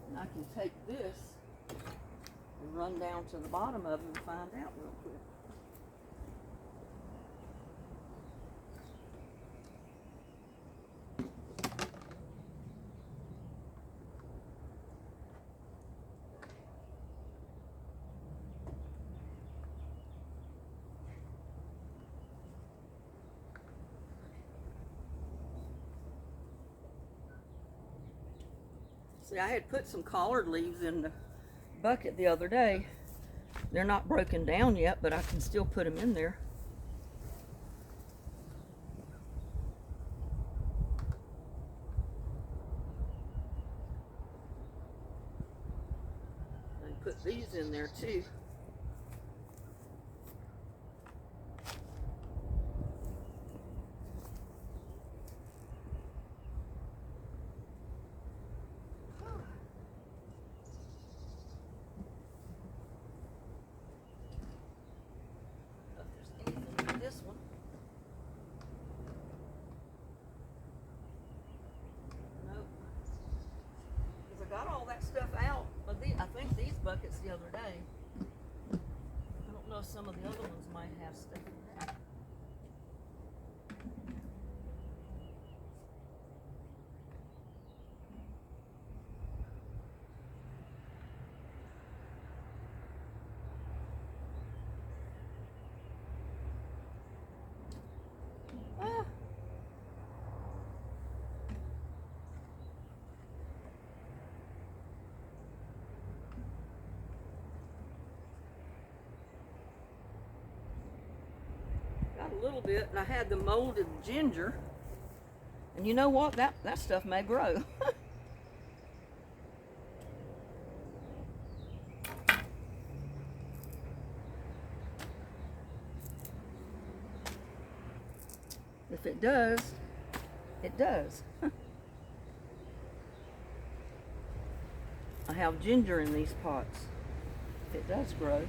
And I can take this and run down to the bottom of it and find out real quick. See, I had put some collard leaves in the bucket the other day. They're not broken down yet, but I can still put them in there. And put these in there too. This one. Nope. Because I got all that stuff out. But I think these buckets the other day. I don't know if some of the other ones might have stuff in there. A little bit, and I had the molded ginger, and you know what, that stuff may grow. If it does, it does. I have ginger in these pots. If it does grow.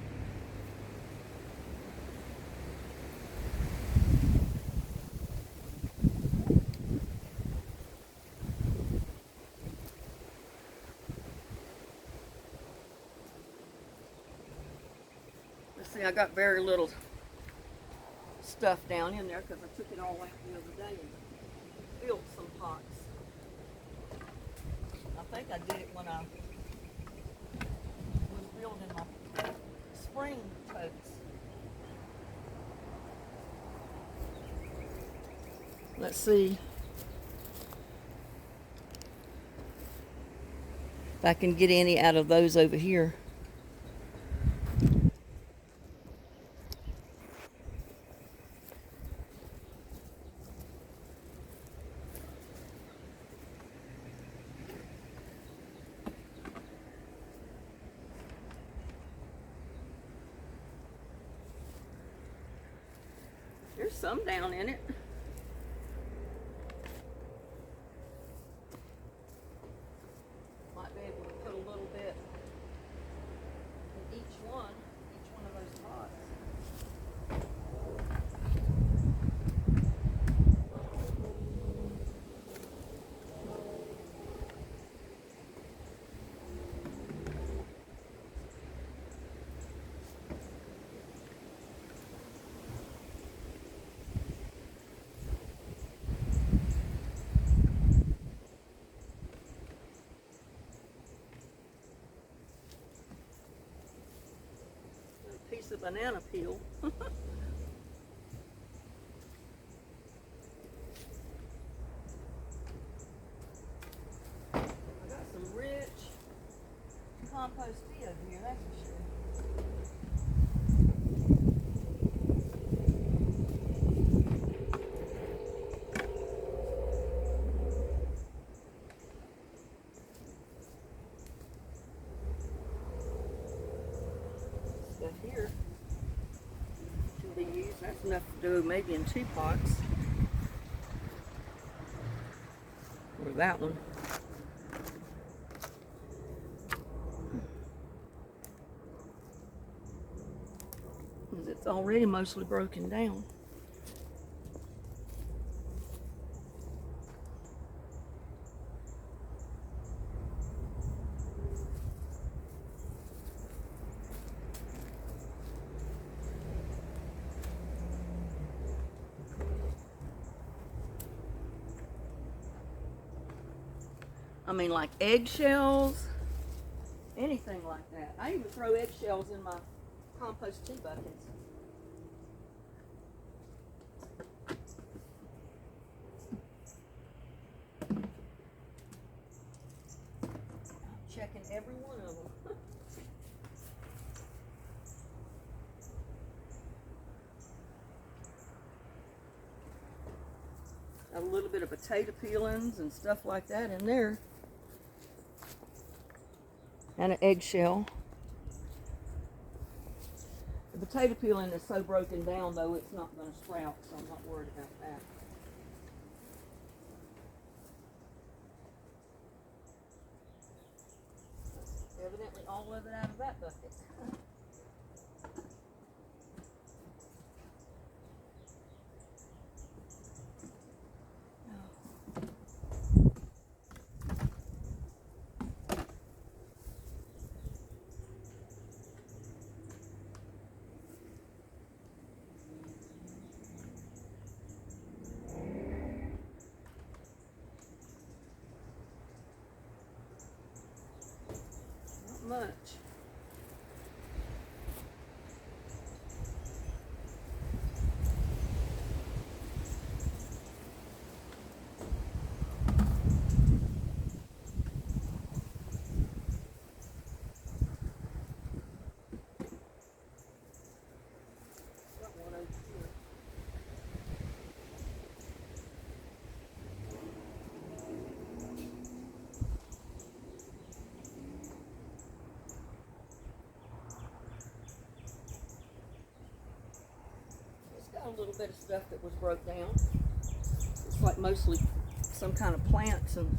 See, I got very little stuff down in there because I took it all out the other day and filled some pots. I think I did it when I was building my spring totes. Let's see if I can get any out of those over here. There's some down in it. Might be able to put a little bit in each one of those pots. Piece of banana peel. I got some rich compost tea over here, that's for sure. Here can be used. That's enough to do maybe in 2 pots. Or that one. It's already mostly broken down. I mean, like eggshells, anything like that. I even throw eggshells in my compost tea buckets. I'm checking every one of them. Got a little bit of potato peelings and stuff like that in there. And an eggshell. The potato peeling is so broken down, though, it's not going to sprout, so I'm not worried about that. Evidently all of it out of that bucket. Much. Got one over here. A little bit of stuff that was broke down. It's like mostly some kind of plants and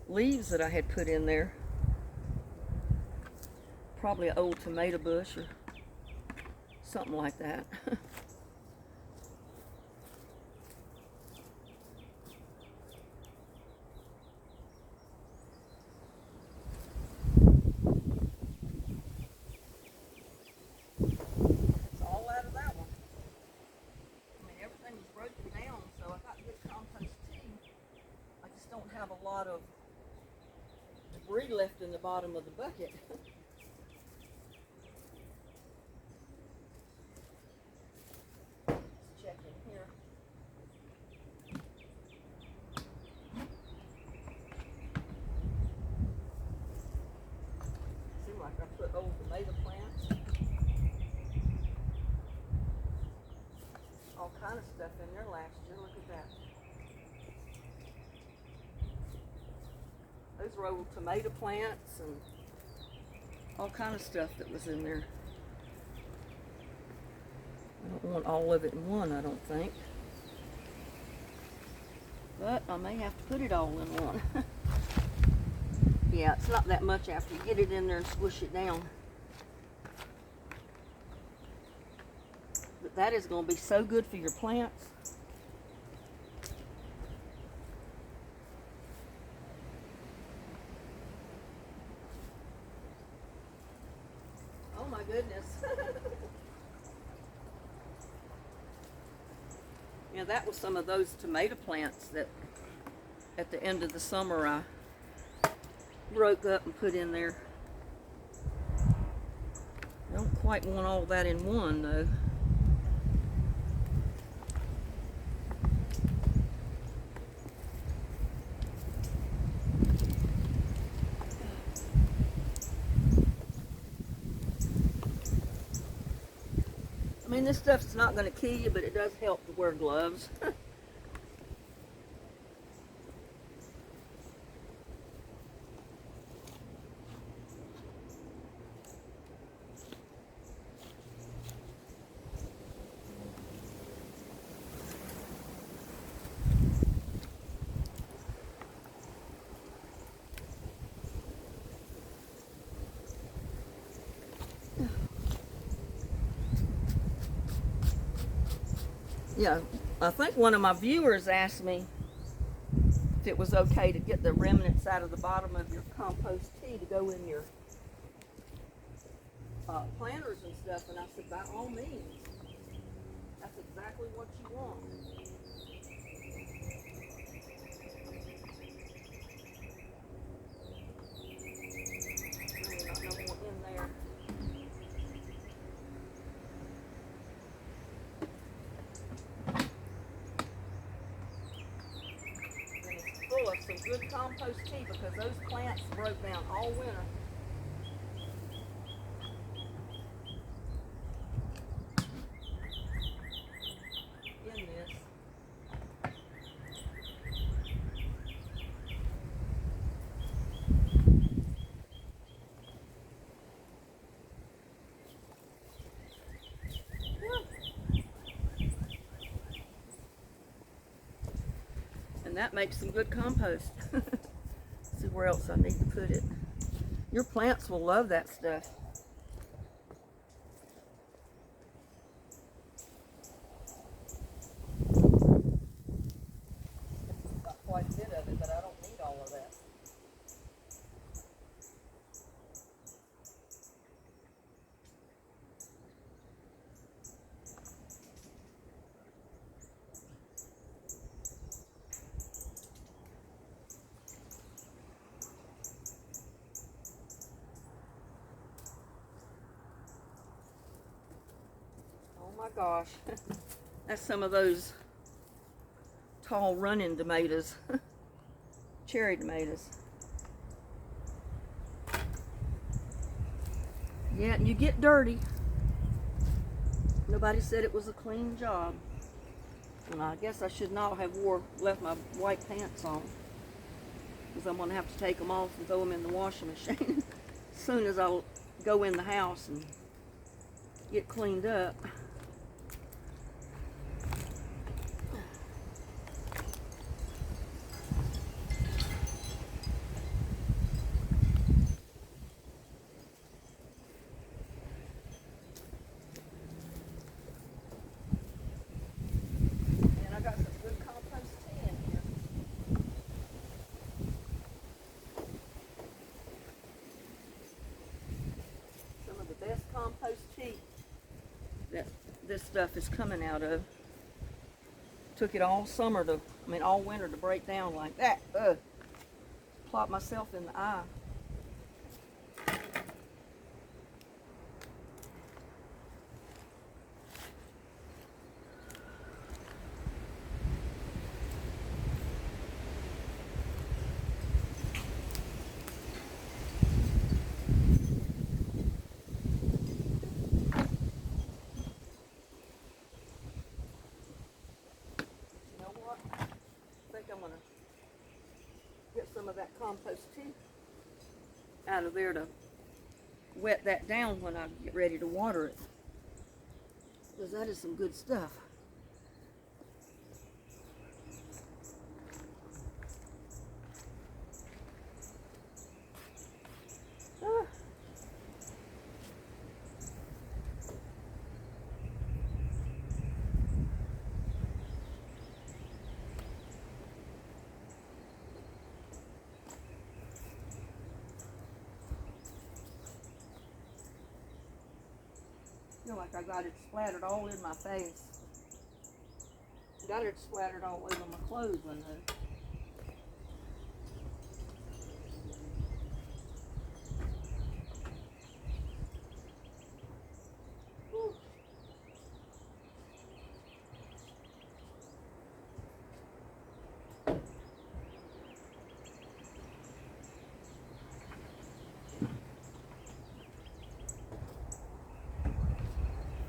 leaves that I had put in there. Probably an old tomato bush or something like that. Have a lot of debris left in the bottom of the bucket. Let's check in here. Seems like I put old tomato plants. All kind of stuff in there last year. Look at that. Those were old tomato plants and all kind of stuff that was in there. I don't want all of it in one, I don't think. But I may have to put it all in one. Yeah, it's not that much after you get it in there and squish it down. But that is going to be so good for your plants. Oh my goodness. Yeah, that was some of those tomato plants that at the end of the summer I broke up and put in there. I don't quite want all that in one though. I mean, this stuff's not going to kill you, but it does help to wear gloves. Yeah, I think one of my viewers asked me if it was okay to get the remnants out of the bottom of your compost tea to go in your planters and stuff, and I said, by all means, that's exactly what you want. Maybe not no more in there. And it's full of some good compost tea because those plants broke down all winter. In this. And that makes some good compost. See where else I need to put it. Your plants will love that stuff. Got quite a bit of it, but I don't need all of that. Oh my gosh. That's some of those tall running tomatoes. Cherry tomatoes. Yeah, and you get dirty. Nobody said it was a clean job. And I guess I should not have left my white pants on, because I'm going to have to take them off and throw them in the washing machine as soon as I go in the house and get cleaned up. And I got some good compost tea in here. Some of the best compost tea that this stuff is coming out of. Took it all all winter to break down like that. Plop myself in the eye. I'm going to get some of that compost tea out of there to wet that down when I get ready to water it, because that is some good stuff. I feel like I got it splattered all in my face. Got it splattered all over my clothes one day.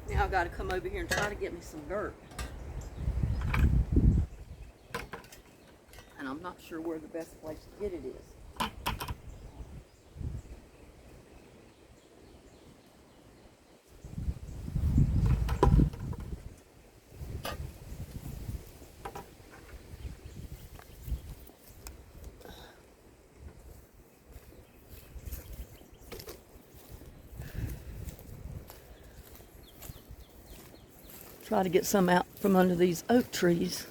Now I've got to come over here and try to get me some dirt. And I'm not sure where the best place to get it is. Try to get some out from under these oak trees.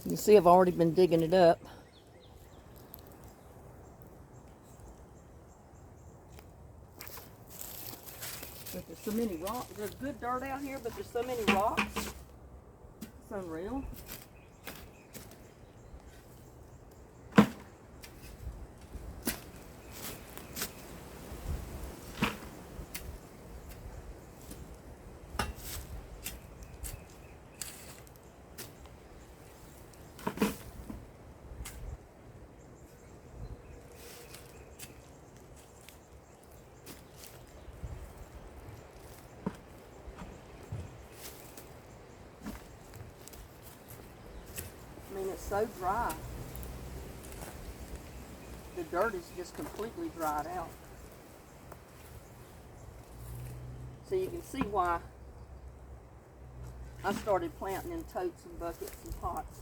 You can see I've already been digging it up. But there's so many rocks. There's good dirt out here, but there's so many rocks. It's unreal. I mean, it's so dry. The dirt is just completely dried out. So you can see why I started planting in totes and buckets and pots.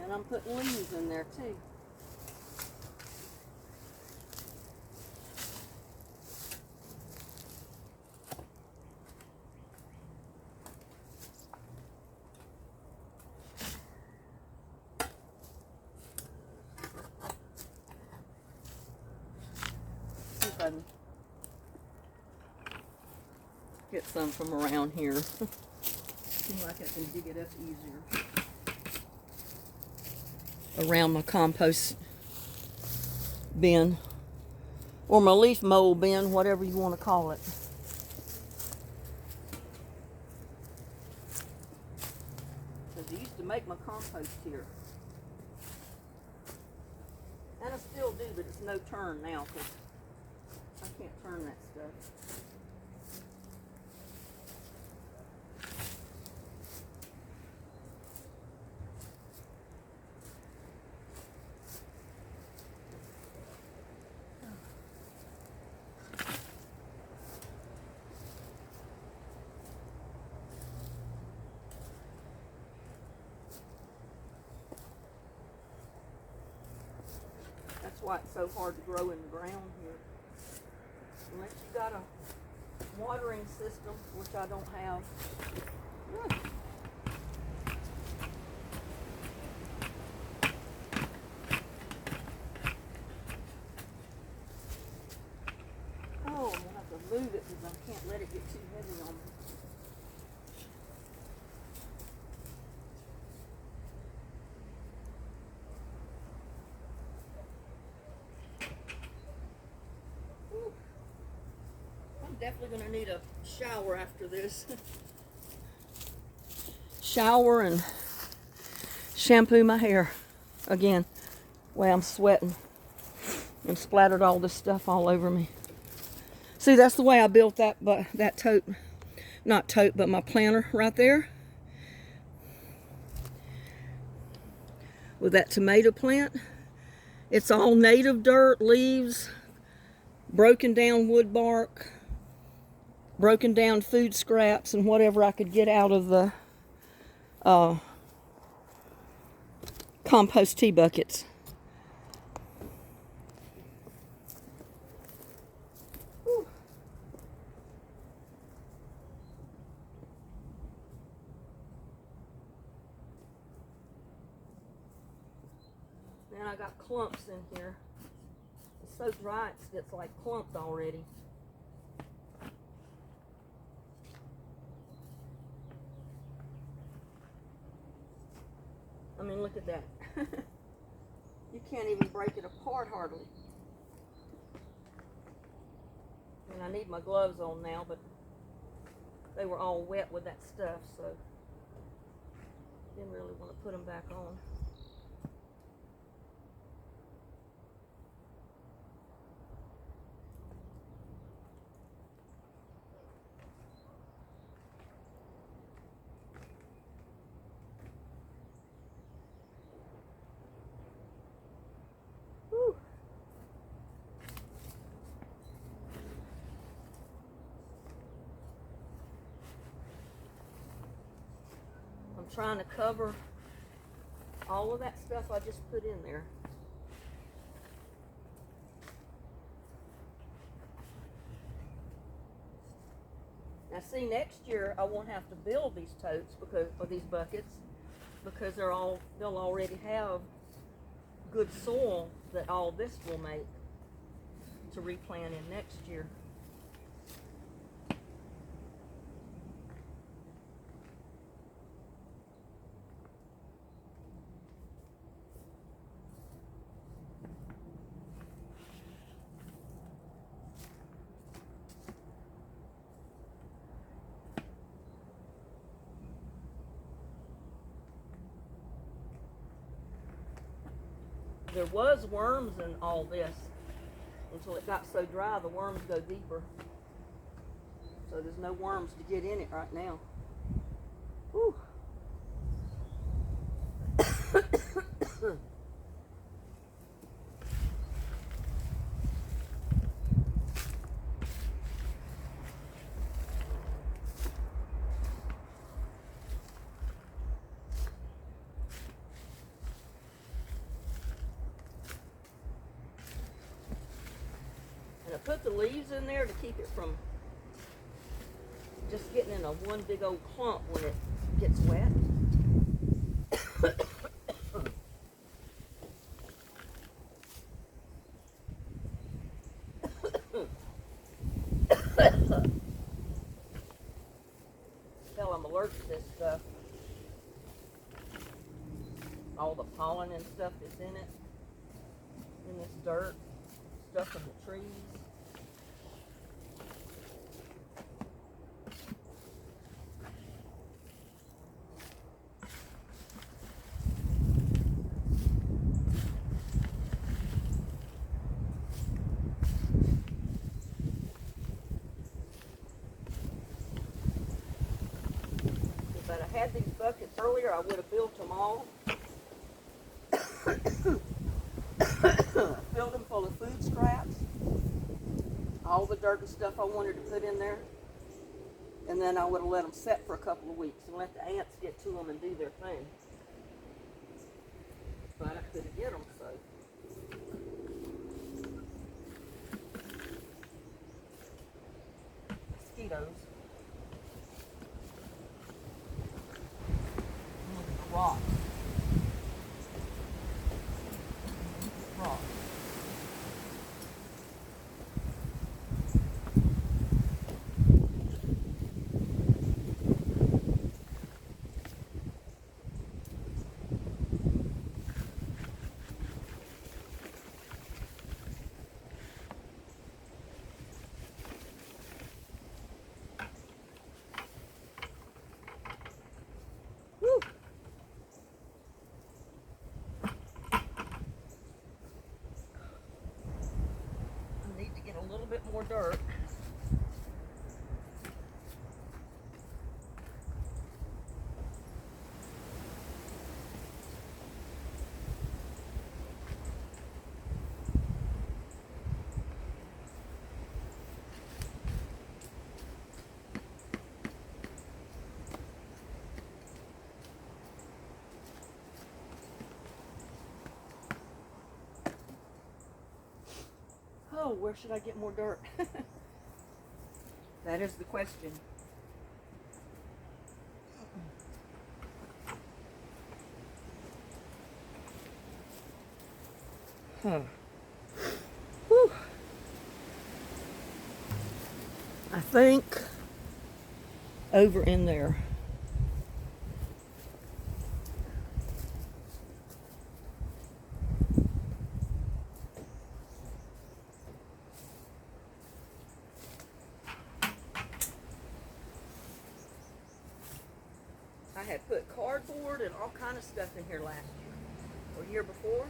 And I'm putting leaves in there too. See if I can get some from around here. Seems like I can dig it up easier. Around my compost bin, or my leaf mold bin, whatever you want to call it. Because I used to make my compost here. And I still do, but it's no turn now because I can't turn that stuff. That's why it's so hard to grow in the ground here. Unless you got a watering system, which I don't have. Ugh. Oh, I'm going to have to move it because I can't let it get too heavy on me. Definitely going to need a shower after this. Shower and shampoo my hair again. Well, I'm sweating and splattered all this stuff all over me. See, that's the way I built that tote, not tote, but my planter right there. With that tomato plant. It's all native dirt, leaves, broken down wood bark, broken down food scraps, and whatever I could get out of the compost tea buckets. Whew. Then I got clumps in here. It's so dry it's like clumped already. I mean, look at that. You can't even break it apart hardly. And I need my gloves on now, but they were all wet with that stuff, so didn't really want to put them back on. trying to cover all of that stuff I just put in there. Now see, next year I won't have to build these totes or these buckets because they'll already have good soil that all this will make to replant in next year. There was worms in all this until it got so dry the worms go deeper. So there's no worms to get in it right now. Whew. I put the leaves in there to keep it from just getting in a one big old clump when it gets wet. Hell, I'm allergic to this stuff. All the pollen and stuff that's in it, in this dirt, stuff in the trees. If I'd have had these buckets earlier, I would have built them all. Filled them full of food scraps, all the dirt and stuff I wanted to put in there, and then I would have let them set for a couple of weeks and let the ants get to them and do their thing. But I couldn't get them, so. Mosquitoes. Look at the rocks. Rocks. Woo. I need to get a little bit more dirt. Oh, where should I get more dirt? That is the question. Huh. Whew. I think over in there. I had put cardboard and all kind of stuff in here last year or year before.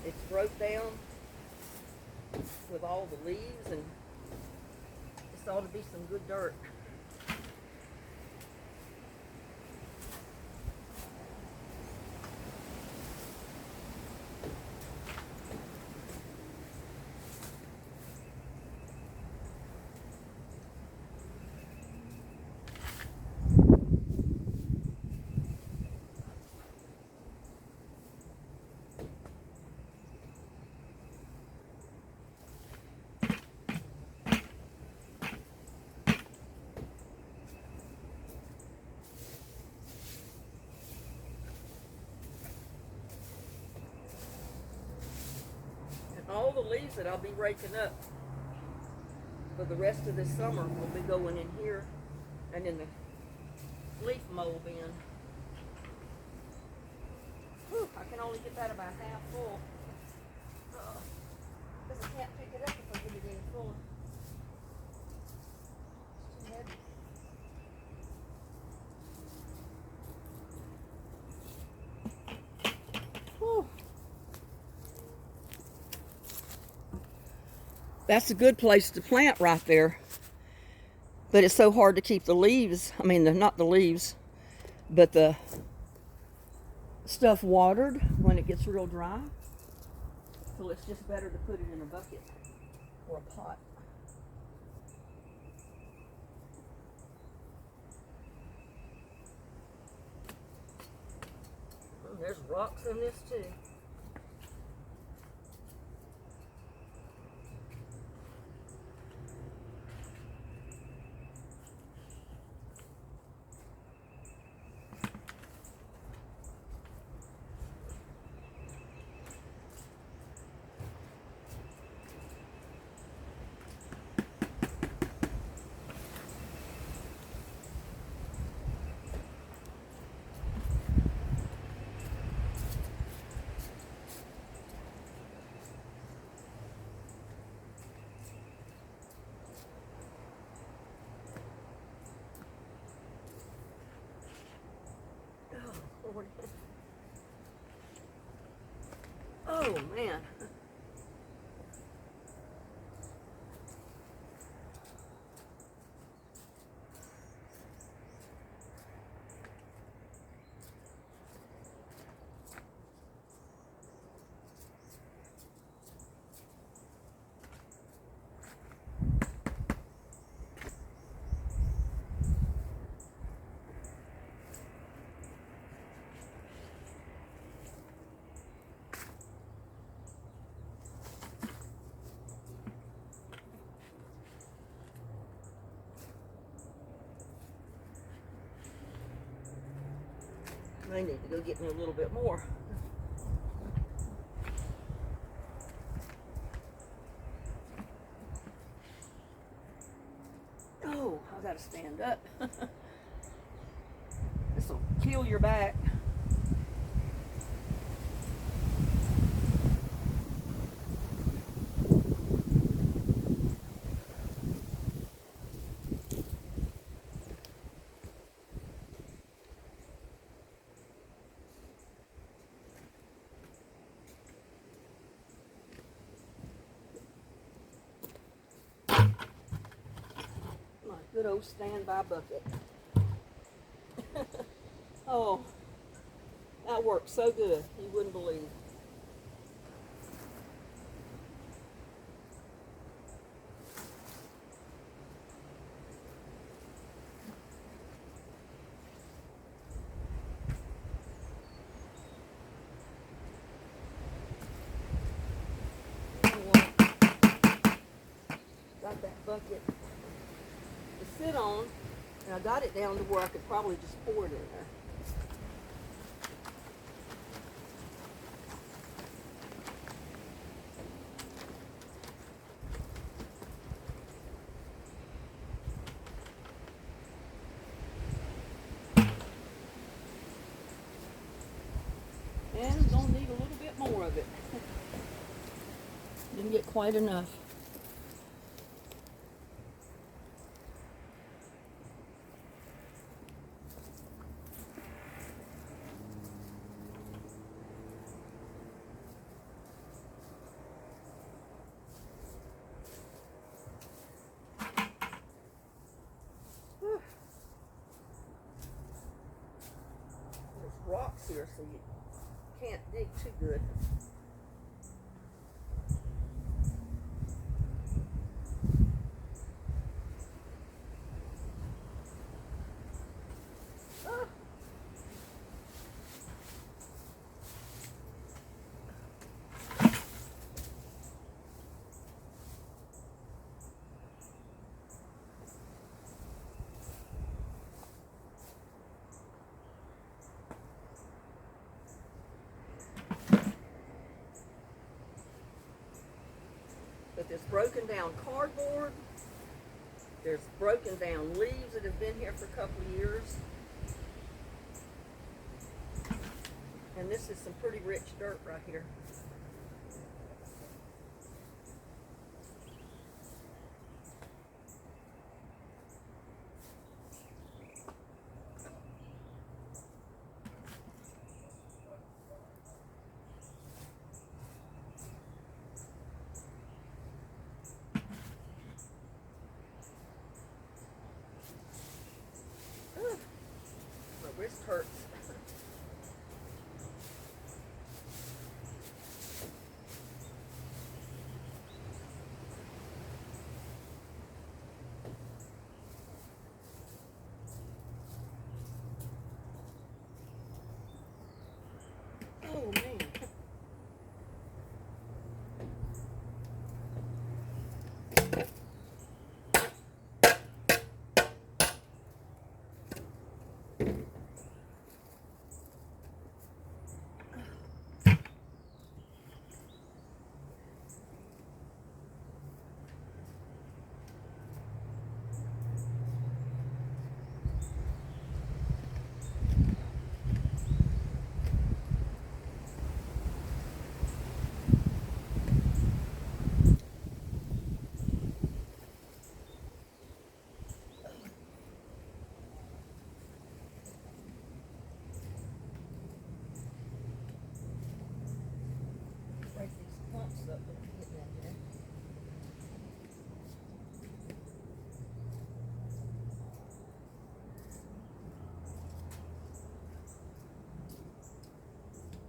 It's broke down with all the leaves, and this ought to be some good dirt. all the leaves that I'll be raking up for the rest of this summer will be going in here and in the leaf mold bin. Whew, I can only get that about half full because I can't pick it up if I get it any fuller. It's too heavy. Whew. That's a good place to plant right there. But it's so hard to keep the leaves, I mean, not the leaves, but the stuff watered when it gets real dry. So it's just better to put it in a bucket or a pot. Oh, there's rocks in this too. Oh man. I need to go get me a little bit more. Oh, I gotta stand up. This will kill your back. Good old standby bucket. Oh, that worked so good, you wouldn't believe. Got that bucket to sit on, and I got it down to where I could probably just pour it in there. And we're gonna need a little bit more of it. Didn't get quite enough. Rocks here, so you can't dig too good. broken down cardboard. There's broken down leaves that have been here for a couple of years. And this is some pretty rich dirt right here. My wrist hurts. Oh man. Break these clumps up that are getting in here.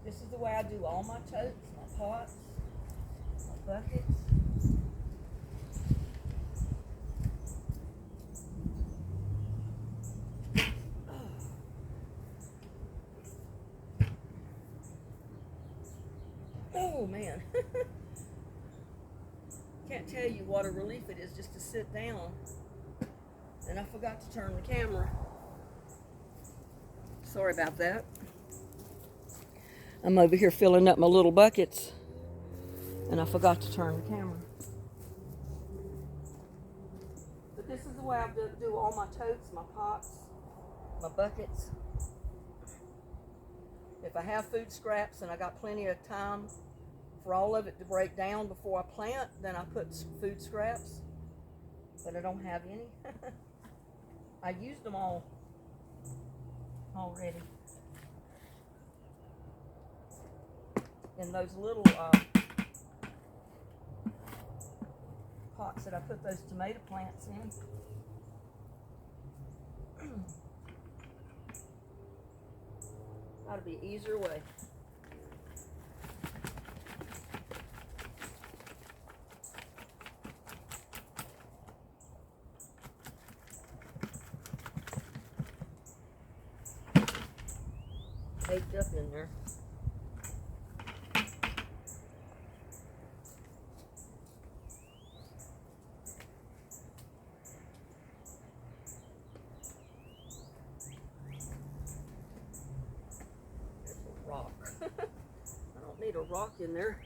This is the way I do all my totes, my pots, my buckets. Oh man. Can't tell you what a relief it is just to sit down. And I forgot to turn the camera. Sorry about that. I'm over here filling up my little buckets and I forgot to turn the camera. But this is the way I do all my totes, my pots, my buckets. If I have food scraps and I got plenty of time for all of it to break down before I plant, then I put food scraps, but I don't have any. I used them all already. In those little pots that I put those tomato plants in. Gotta be an easier way. Baked up in there. There's a rock. I don't need a rock in there.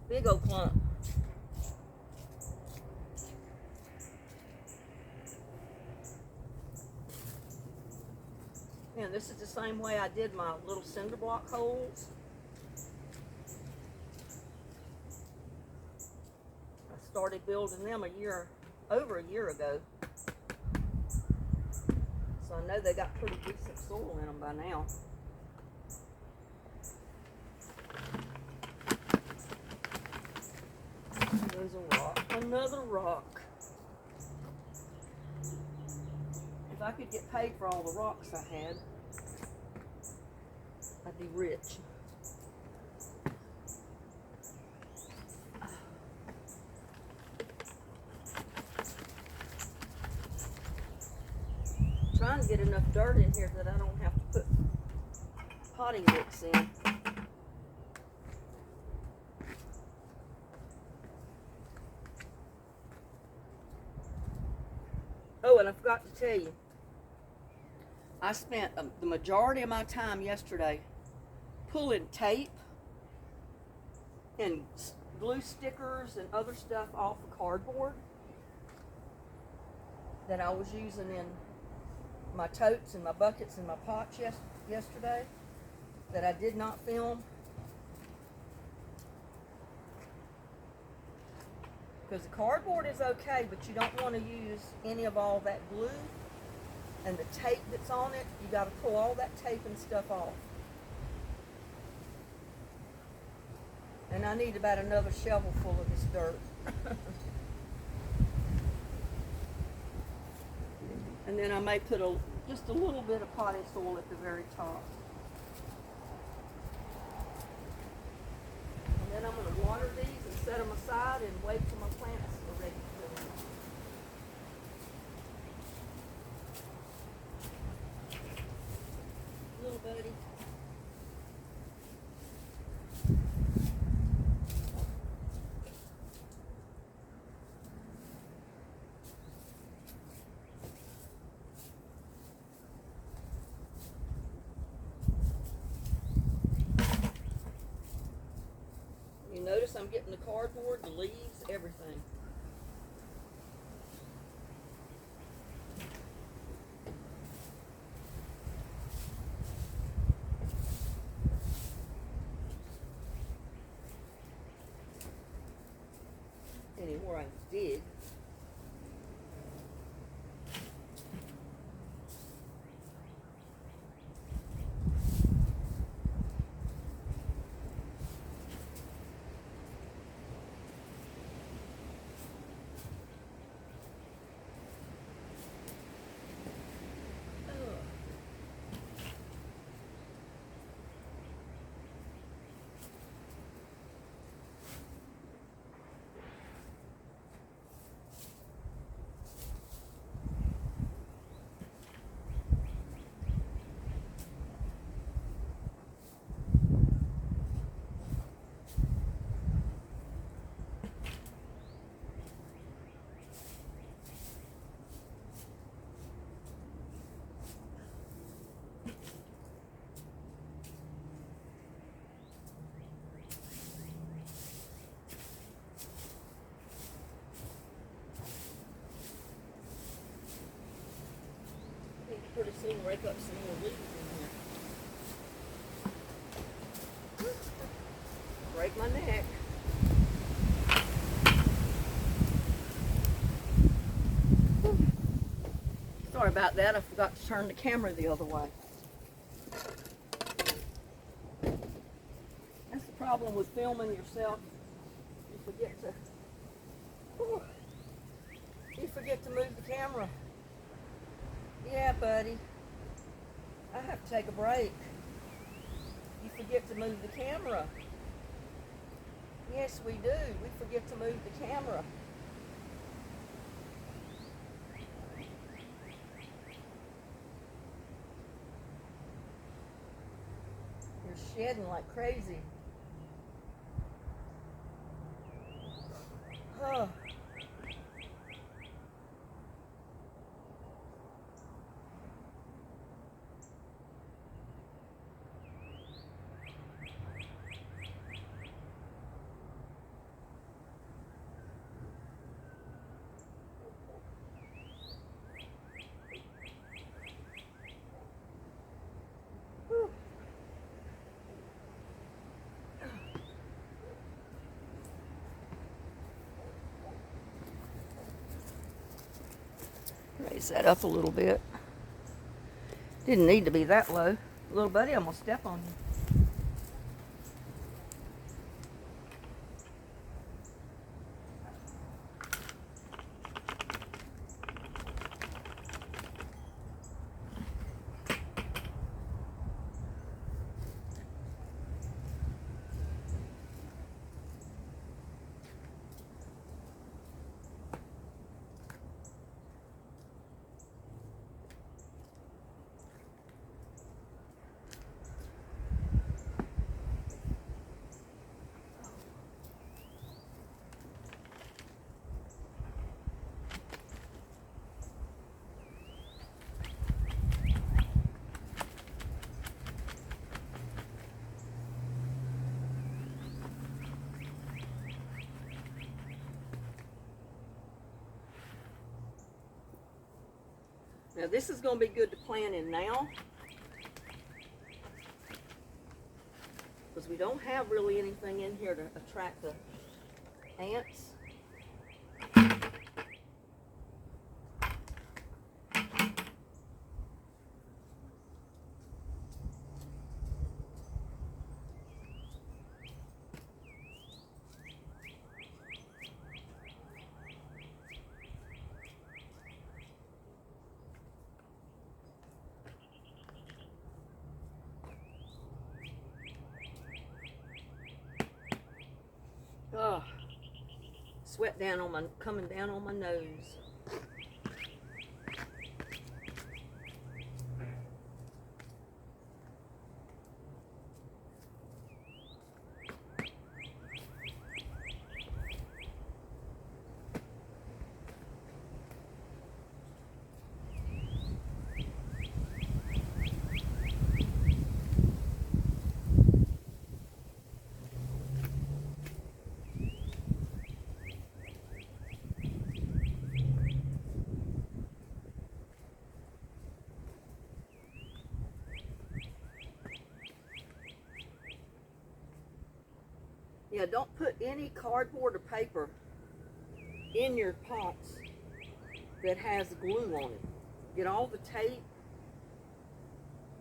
Big old clump. And this is the same way I did my little cinder block holes. I started building them over a year ago. So I know they got pretty decent soil in them by now. There's a rock, another rock. If I could get paid for all the rocks I had, I'd be rich. Trying to get enough dirt in here that I don't have to put potting mix in. Oh, Oh, and I forgot to tell you, I spent the majority of my time yesterday pulling tape and glue stickers and other stuff off of cardboard that I was using in my totes and my buckets and my pots yesterday that I did not film. Because the cardboard is okay, but you don't want to use any of all that glue and the tape that's on it. You got to pull all that tape and stuff off. And I need about another shovel full of this dirt. And then I may put just a little bit of potting soil at the very top. And then I'm going to water these and set them aside and wait till my plants are ready to go. Little buddy. You notice I'm getting the cardboard, the leaves, everything. Anywhere I dig. Pretty soon rake up some more leaves in here. Break my neck. Sorry about that. I forgot to turn the camera the other way. That's the problem with filming yourself. You forget to move the camera. Yeah, buddy. I have to take a break. You forget to move the camera. Yes, we do. We forget to move the camera. You're shedding like crazy. Oh. Raise that up a little bit. Didn't need to be that low. Little buddy, I'm gonna step on you. Now this is going to be good to plant in now, because we don't have really anything in here to attract the ants. Oh, sweat coming down on my nose. Yeah, don't put any cardboard or paper in your pots that has glue on it. Get all the tape,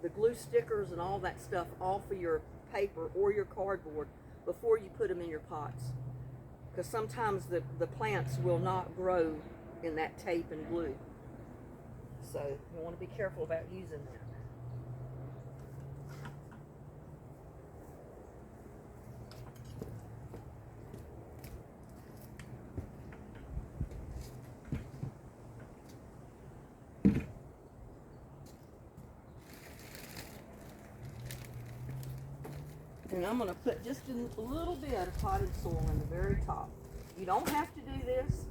the glue stickers, and all that stuff off of your paper or your cardboard before you put them in your pots. Because sometimes the plants will not grow in that tape and glue. So you want to be careful about using that. And I'm going to put just a little bit of potted soil in the very top. You don't have to do this.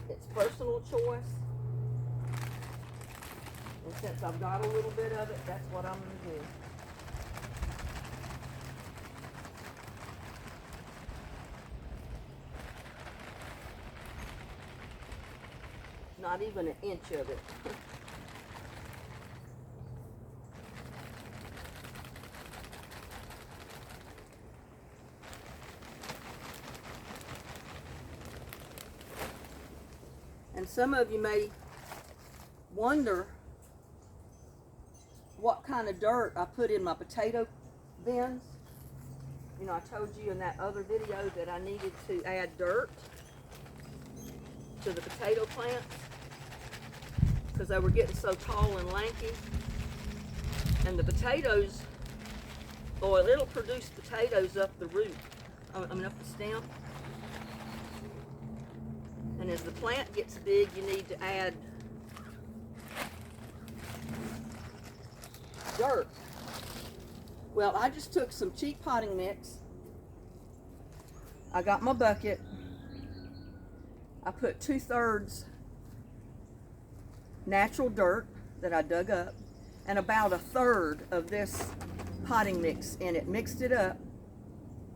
It's personal choice. And since I've got a little bit of it, that's what I'm going to do. Not even an inch of it. And some of you may wonder what kind of dirt I put in my potato bins. You know, I told you in that other video that I needed to add dirt to the potato plants because they were getting so tall and lanky. And the potatoes, or it'll produce potatoes up the root, up the stem. And as the plant gets big, you need to add dirt. Well, I just took some cheap potting mix. I got my bucket. I put 2/3 natural dirt that I dug up and about 1/3 of this potting mix in it. Mixed it up,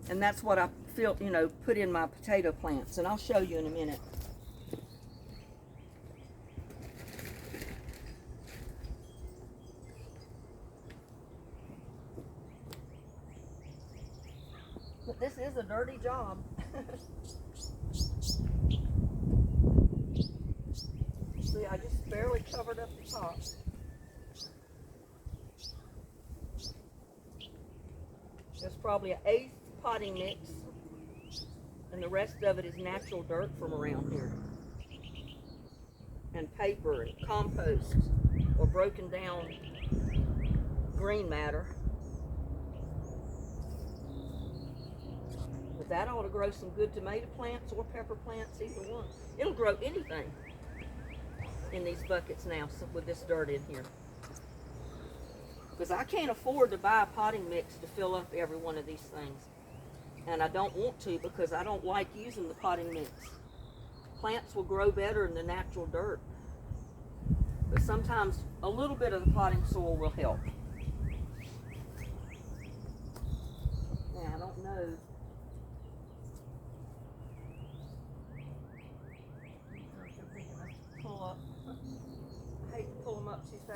and that's what I put in my potato plants. And I'll show you in a minute. But this is a dirty job. See, I just barely covered up the top. There's probably an 1/8 potting mix, and the rest of it is natural dirt from around here. And paper and compost or broken down green matter. But that ought to grow some good tomato plants or pepper plants, either one. It'll grow anything in these buckets now with this dirt in here. Because I can't afford to buy a potting mix to fill up every one of these things. And I don't want to because I don't like using the potting mix. Plants will grow better in the natural dirt. But sometimes a little bit of the potting soil will help. Now, I don't know.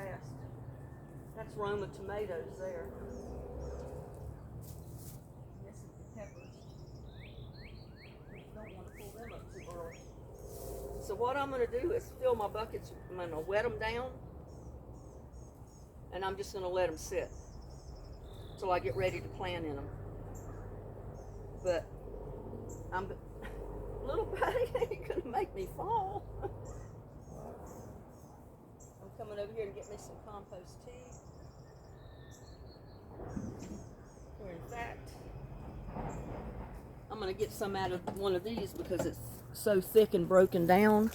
fast. That's Roma tomatoes there. This is the peppers. Don't want to pull them up too early. So what I'm going to do is fill my buckets. I'm going to wet them down, and I'm just going to let them sit till I get ready to plant in them. But little buddy ain't going to make me fall. I'm coming over here to get me some compost tea. Or in fact, I'm going to get some out of one of these because it's so thick and broken down.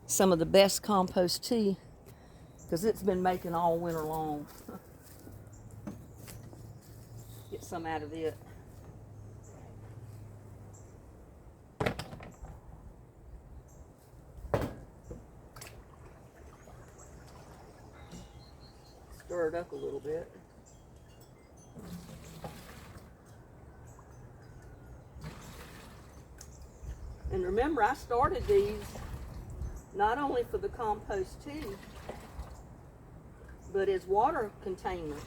Some of the best compost tea because it's been making all winter long. Get some out of it. Stir it up a little bit. And remember, I started these not only for the compost tea, but as water containment.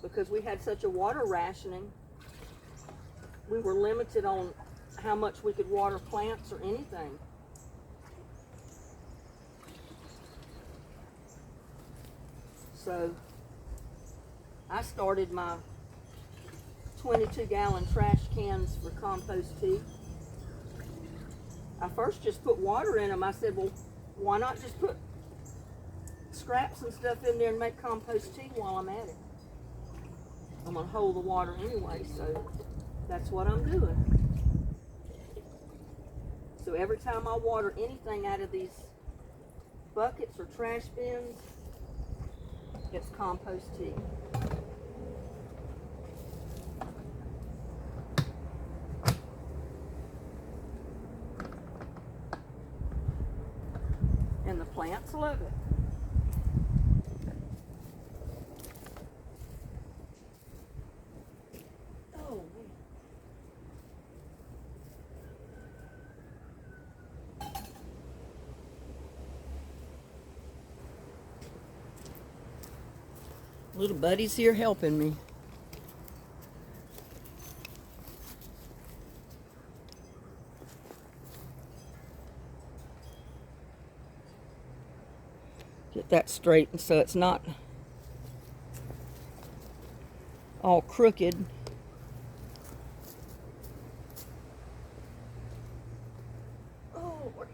Because we had such a water rationing, we were limited on how much we could water plants or anything. So I started my 22-gallon trash cans for compost tea. I first just put water in them. I said, well, why not just put scraps and stuff in there and make compost tea while I'm at it? I'm going to hold the water anyway, so that's what I'm doing. So every time I water anything out of these buckets or trash bins, it's compost tea. And the plants love it. Oh, little buddy's here helping me. Get that straight so it's not all crooked. Oh, Lord.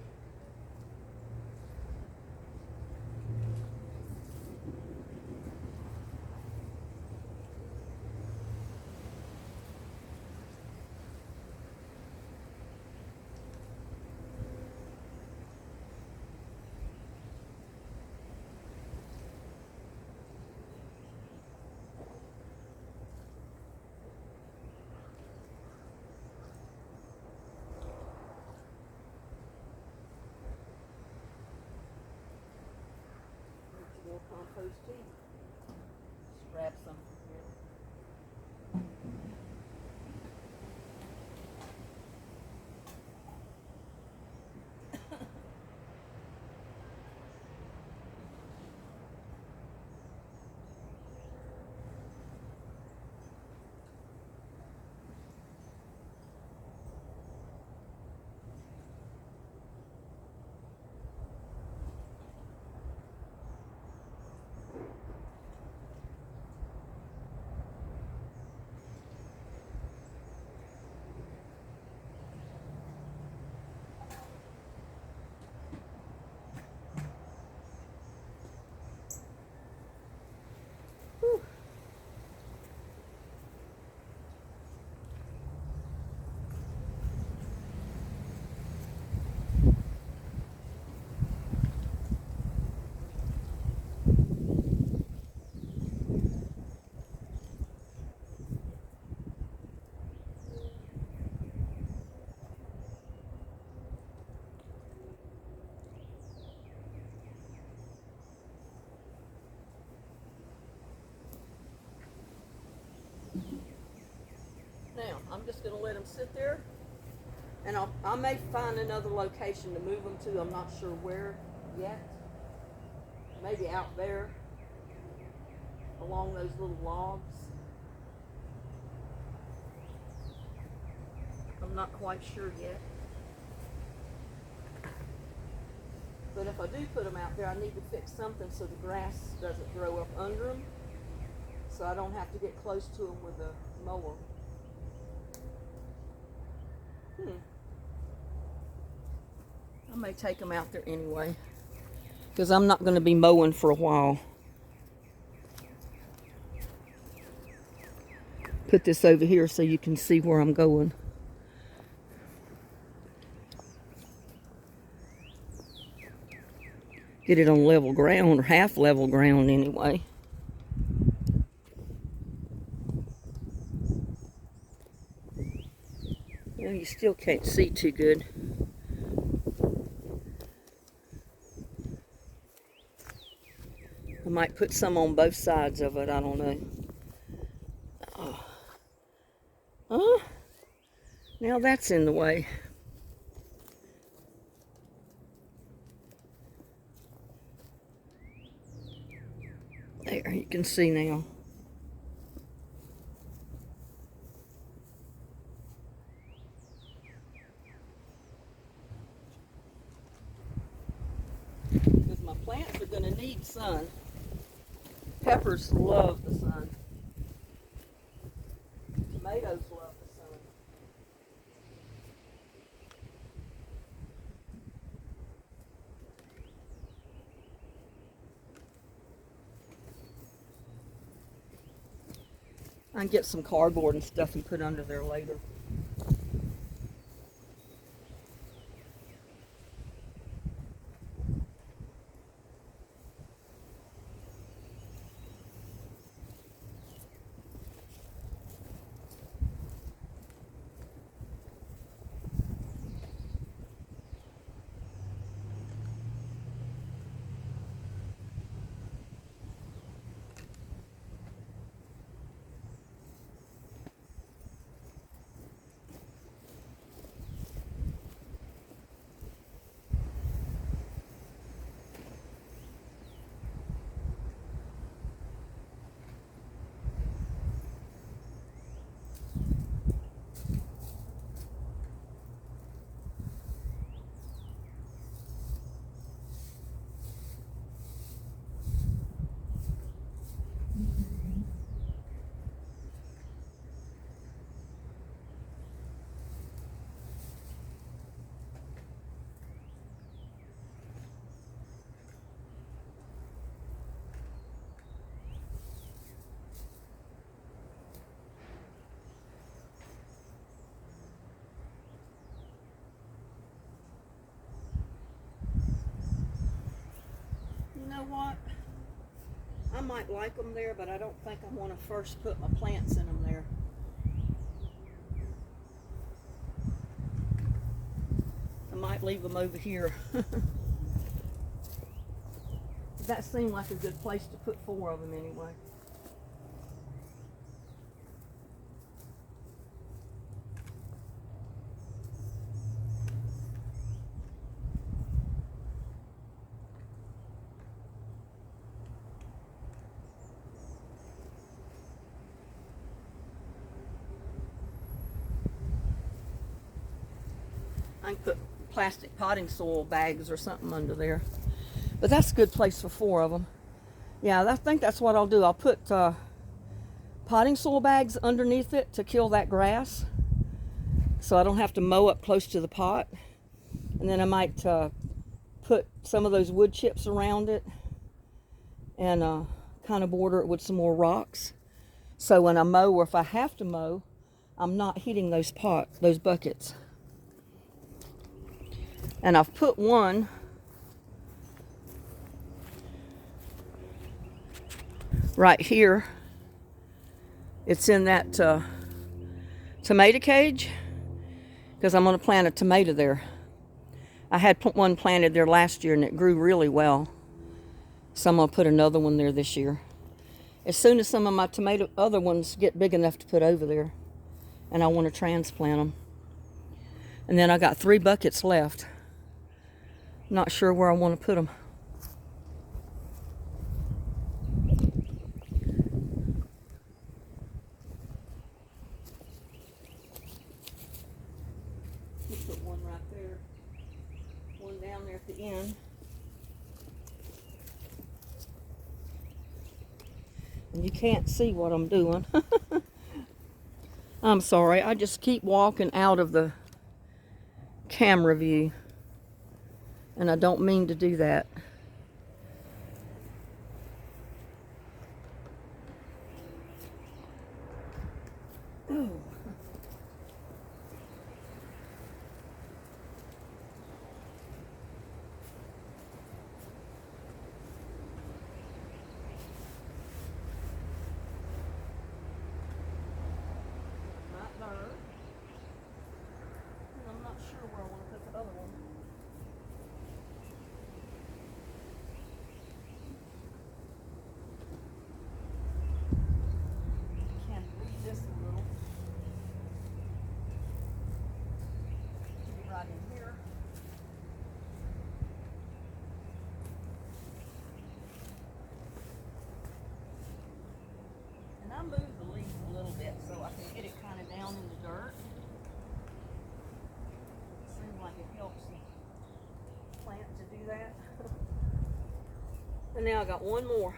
More compost tea. Just grab some from here. Now, I'm just going to let them sit there, and I may find another location to move them to. I'm not sure where yet. maybe out there along those little logs. I'm not quite sure yet. But if I do put them out there, I need to fix something so the grass doesn't grow up under them, so I don't have to get close to them with a mower. I may take them out there anyway, because I'm not going to be mowing for a while. Put this over here so you can see where I'm going. Get it on level ground, or half level ground anyway. Well, you still can't see too good. I might put some on both sides of it, I don't know. Oh, now that's in the way. There, you can see now. Because my plants are going to need sun. Peppers love the sun. Tomatoes love the sun. I can get some cardboard and stuff and put under there later. You know what? I might like them there, but I don't think I want to first put my plants in them there. I might leave them over here. That seemed like a good place to put 4 of them anyway. I can put plastic potting soil bags or something under there. But that's a good place for 4 of them. Yeah, I think that's what I'll do. I'll put potting soil bags underneath it to kill that grass, so I don't have to mow up close to the pot. And then I might put some of those wood chips around it and kind of border it with some more rocks. So when I mow, or if I have to mow, I'm not hitting those buckets. And I've put one right here. It's in that tomato cage, because I'm going to plant a tomato there. I had one planted there last year and it grew really well. So I'm going to put another one there this year. As soon as some of my other ones get big enough to put over there. And I want to transplant them. And then I got 3 buckets left. Not sure where I want to put them. You put one right there, one down there at the end. And you can't see what I'm doing. I'm sorry, I just keep walking out of the camera view. And I don't mean to do that. Oh. Right there. And I'm not sure where I want to put the other one. Can read this a little. Put it right in here. And I moved the leaf a little bit so I can get it kind of down in the dirt. It seems like it helps the plant to do that. And now I got one more.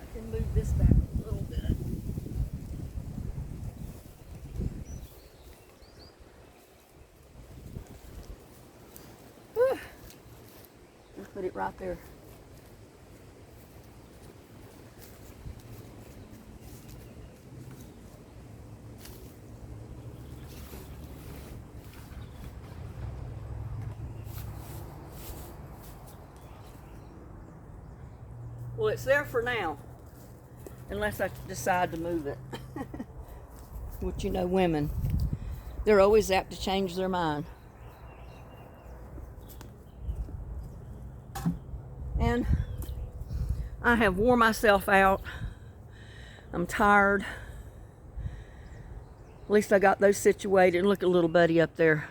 I can move this back a little bit. And put it right there. Well, it's there for now, unless I decide to move it. Which, you know, women, they're always apt to change their mind. And I have wore myself out. I'm tired. At least I got those situated. Look at little buddy up there.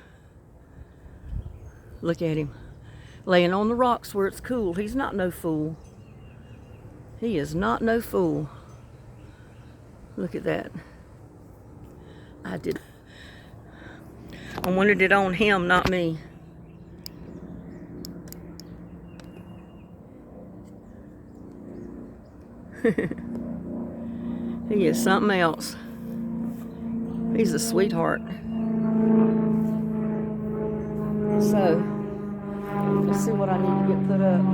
Look at him. Laying on the rocks where it's cool. He's not no fool. He is not no fool. Look at that. I wanted it on him, not me. He is something else. He's a sweetheart. So, let's see what I need to get put up.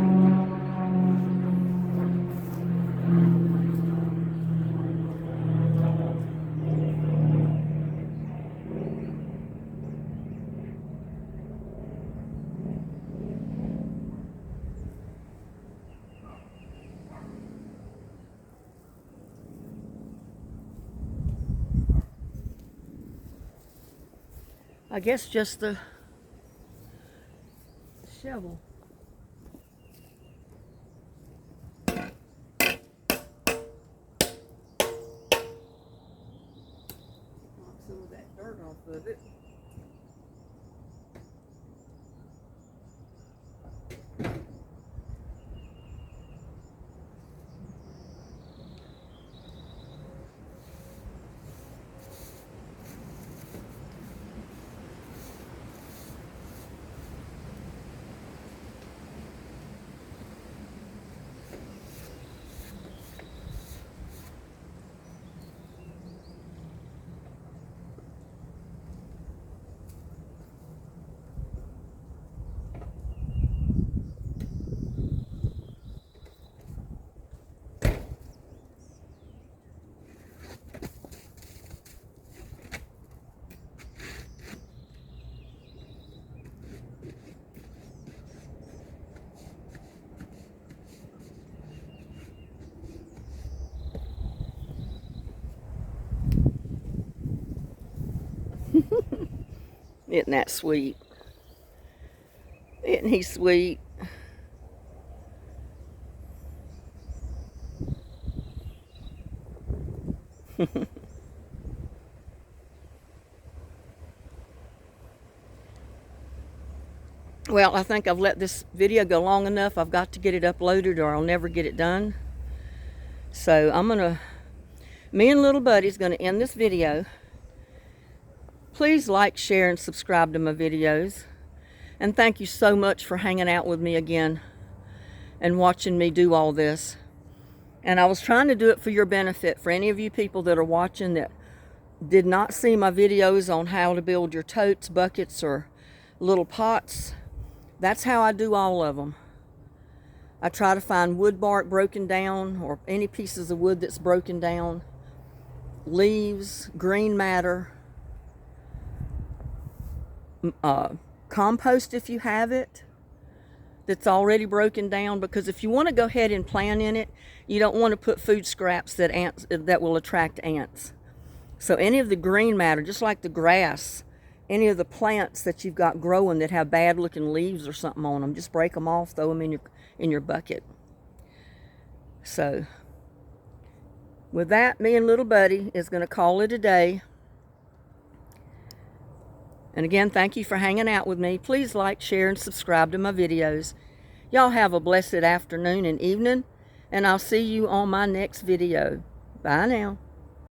I guess just the shovel. Knock some of that dirt off of it. Isn't that sweet? Isn't he sweet? Well, I think I've let this video go long enough. I've got to get it uploaded or I'll never get it done. So I'm going to me and little buddy's going to end this video. Please like, share, and subscribe to my videos. And thank you so much for hanging out with me again and watching me do all this. And I was trying to do it for your benefit, for any of you people that are watching that did not see my videos on how to build your totes, buckets, or little pots. That's how I do all of them. I try to find wood bark broken down, or any pieces of wood that's broken down, leaves, green matter, compost if you have it that's already broken down, because if you want to go ahead and plant in it, you don't want to put food scraps that will attract ants. So any of the green matter, just like the grass, any of the plants that you've got growing that have bad looking leaves or something on them, just break them off, throw them in your bucket. So with that, me and little buddy is going to call it a day. And again, thank you for hanging out with me. Please like, share, and subscribe to my videos. Y'all have a blessed afternoon and evening, and I'll see you on my next video. Bye now.